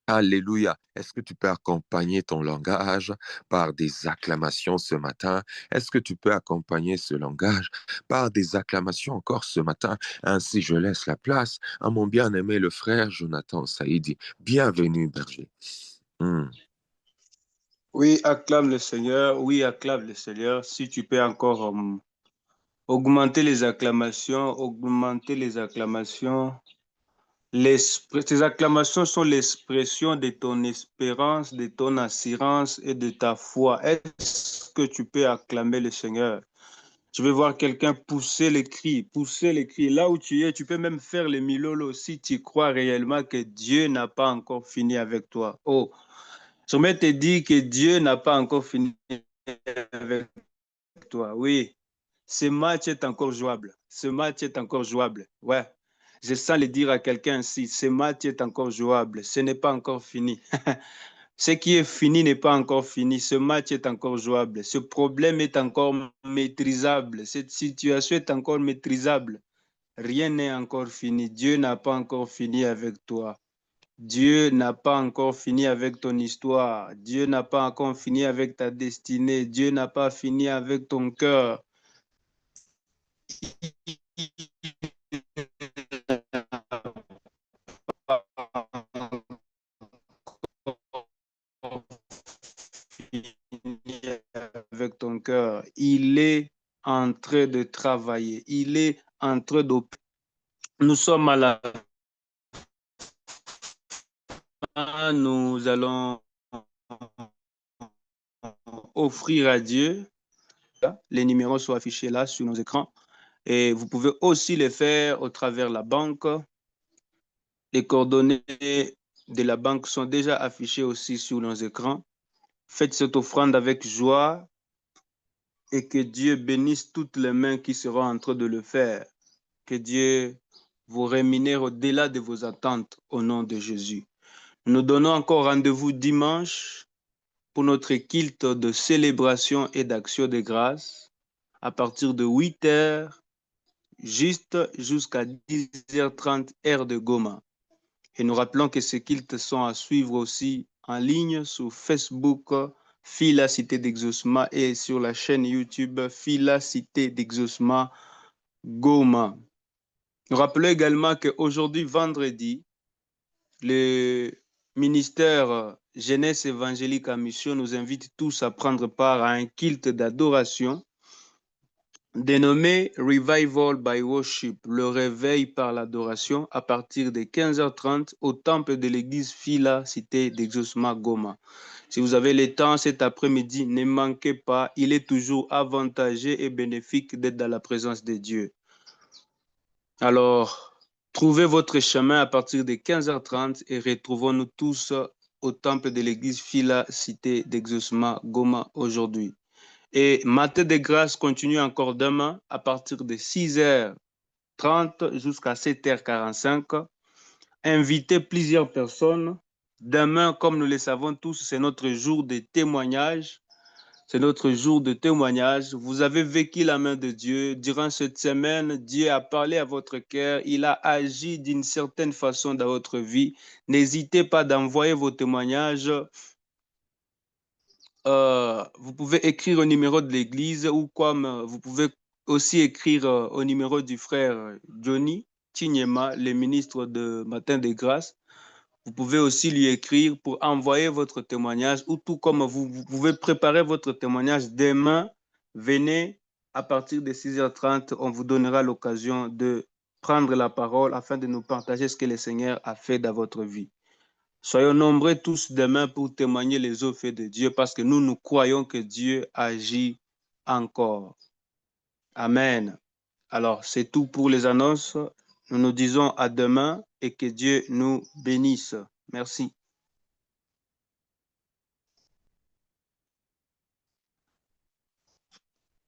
Alléluia. Est-ce que tu peux accompagner ton langage par des acclamations ce matin? Est-ce que tu peux accompagner ce langage par des acclamations encore ce matin? Ainsi, je laisse la place à mon bien-aimé le frère Jonathan Saïdi. Bienvenue, berger. Oui, acclame le Seigneur. Oui, acclame le Seigneur. Si tu peux encore augmenter les acclamations, augmenter les acclamations. Tes acclamations sont l'expression de ton espérance, de ton assurance et de ta foi. Est-ce que tu peux acclamer le Seigneur? Je vais voir quelqu'un pousser les cris, pousser les cris. Là où tu es, tu peux même faire les milolo si tu crois réellement que Dieu n'a pas encore fini avec toi. Oh, je vais te dire que Dieu n'a pas encore fini avec toi. Oui, ce match est encore jouable. Ce match est encore jouable. Ouais. Je sens le dire à quelqu'un ainsi, ce match est encore jouable, ce n'est pas encore fini. Ce qui est fini n'est pas encore fini, ce match est encore jouable, ce problème est encore maîtrisable, cette situation est encore maîtrisable. Rien n'est encore fini, Dieu n'a pas encore fini avec toi. Dieu n'a pas encore fini avec ton histoire, Dieu n'a pas encore fini avec ta destinée, Dieu n'a pas fini avec ton cœur. Avec ton cœur, il est en train de travailler, il est en train d'opérer. Nous sommes à la fin, nous allons offrir à Dieu. Les numéros sont affichés là sur nos écrans et vous pouvez aussi les faire au travers de la banque. Les coordonnées de la banque sont déjà affichées aussi sur nos écrans. Faites cette offrande avec joie et que Dieu bénisse toutes les mains qui seront en train de le faire. Que Dieu vous rémunère au-delà de vos attentes au nom de Jésus. Nous donnons encore rendez-vous dimanche pour notre culte de célébration et d'action de grâce à partir de 8 heures juste jusqu'à 10h30 heure de Goma. Et nous rappelons que ces cultes sont à suivre aussi en ligne sur Facebook, Fila Cité d'Exaucement et sur la chaîne YouTube Fila Cité d'Exaucement Goma. Nous rappelons également qu'aujourd'hui, vendredi, le ministère Jeunesse évangélique à mission nous invite tous à prendre part à un culte d'adoration dénommé Revival by Worship, le réveil par l'adoration, à partir de 15h30 au temple de l'église Fila, cité d'Exaucement Goma. Si vous avez le temps cet après-midi, ne manquez pas, il est toujours avantageux et bénéfique d'être dans la présence de Dieu. Alors, trouvez votre chemin à partir de 15h30 et retrouvons-nous tous au temple de l'église Fila, cité d'Exaucement Goma aujourd'hui. Et Matin de grâce continue encore demain à partir de 6h30 jusqu'à 7h45. Invitez plusieurs personnes. Demain, comme nous le savons tous, c'est notre jour de témoignage. C'est notre jour de témoignage. Vous avez vécu la main de Dieu. Durant cette semaine, Dieu a parlé à votre cœur. Il a agi d'une certaine façon dans votre vie. N'hésitez pas d'envoyer vos témoignages. Vous pouvez écrire au numéro de l'église ou comme vous pouvez aussi écrire au numéro du frère Johnny Chinyema, le ministre de Matin de grâce. Vous pouvez aussi lui écrire pour envoyer votre témoignage ou tout comme vous pouvez préparer votre témoignage demain. Venez à partir de 6h30. On vous donnera l'occasion de prendre la parole afin de nous partager ce que le Seigneur a fait dans votre vie. Soyons nombreux tous demain pour témoigner les œuvres de Dieu parce que nous croyons que Dieu agit encore. Amen. Alors, c'est tout pour les annonces. Nous nous disons à demain et que Dieu nous bénisse. Merci.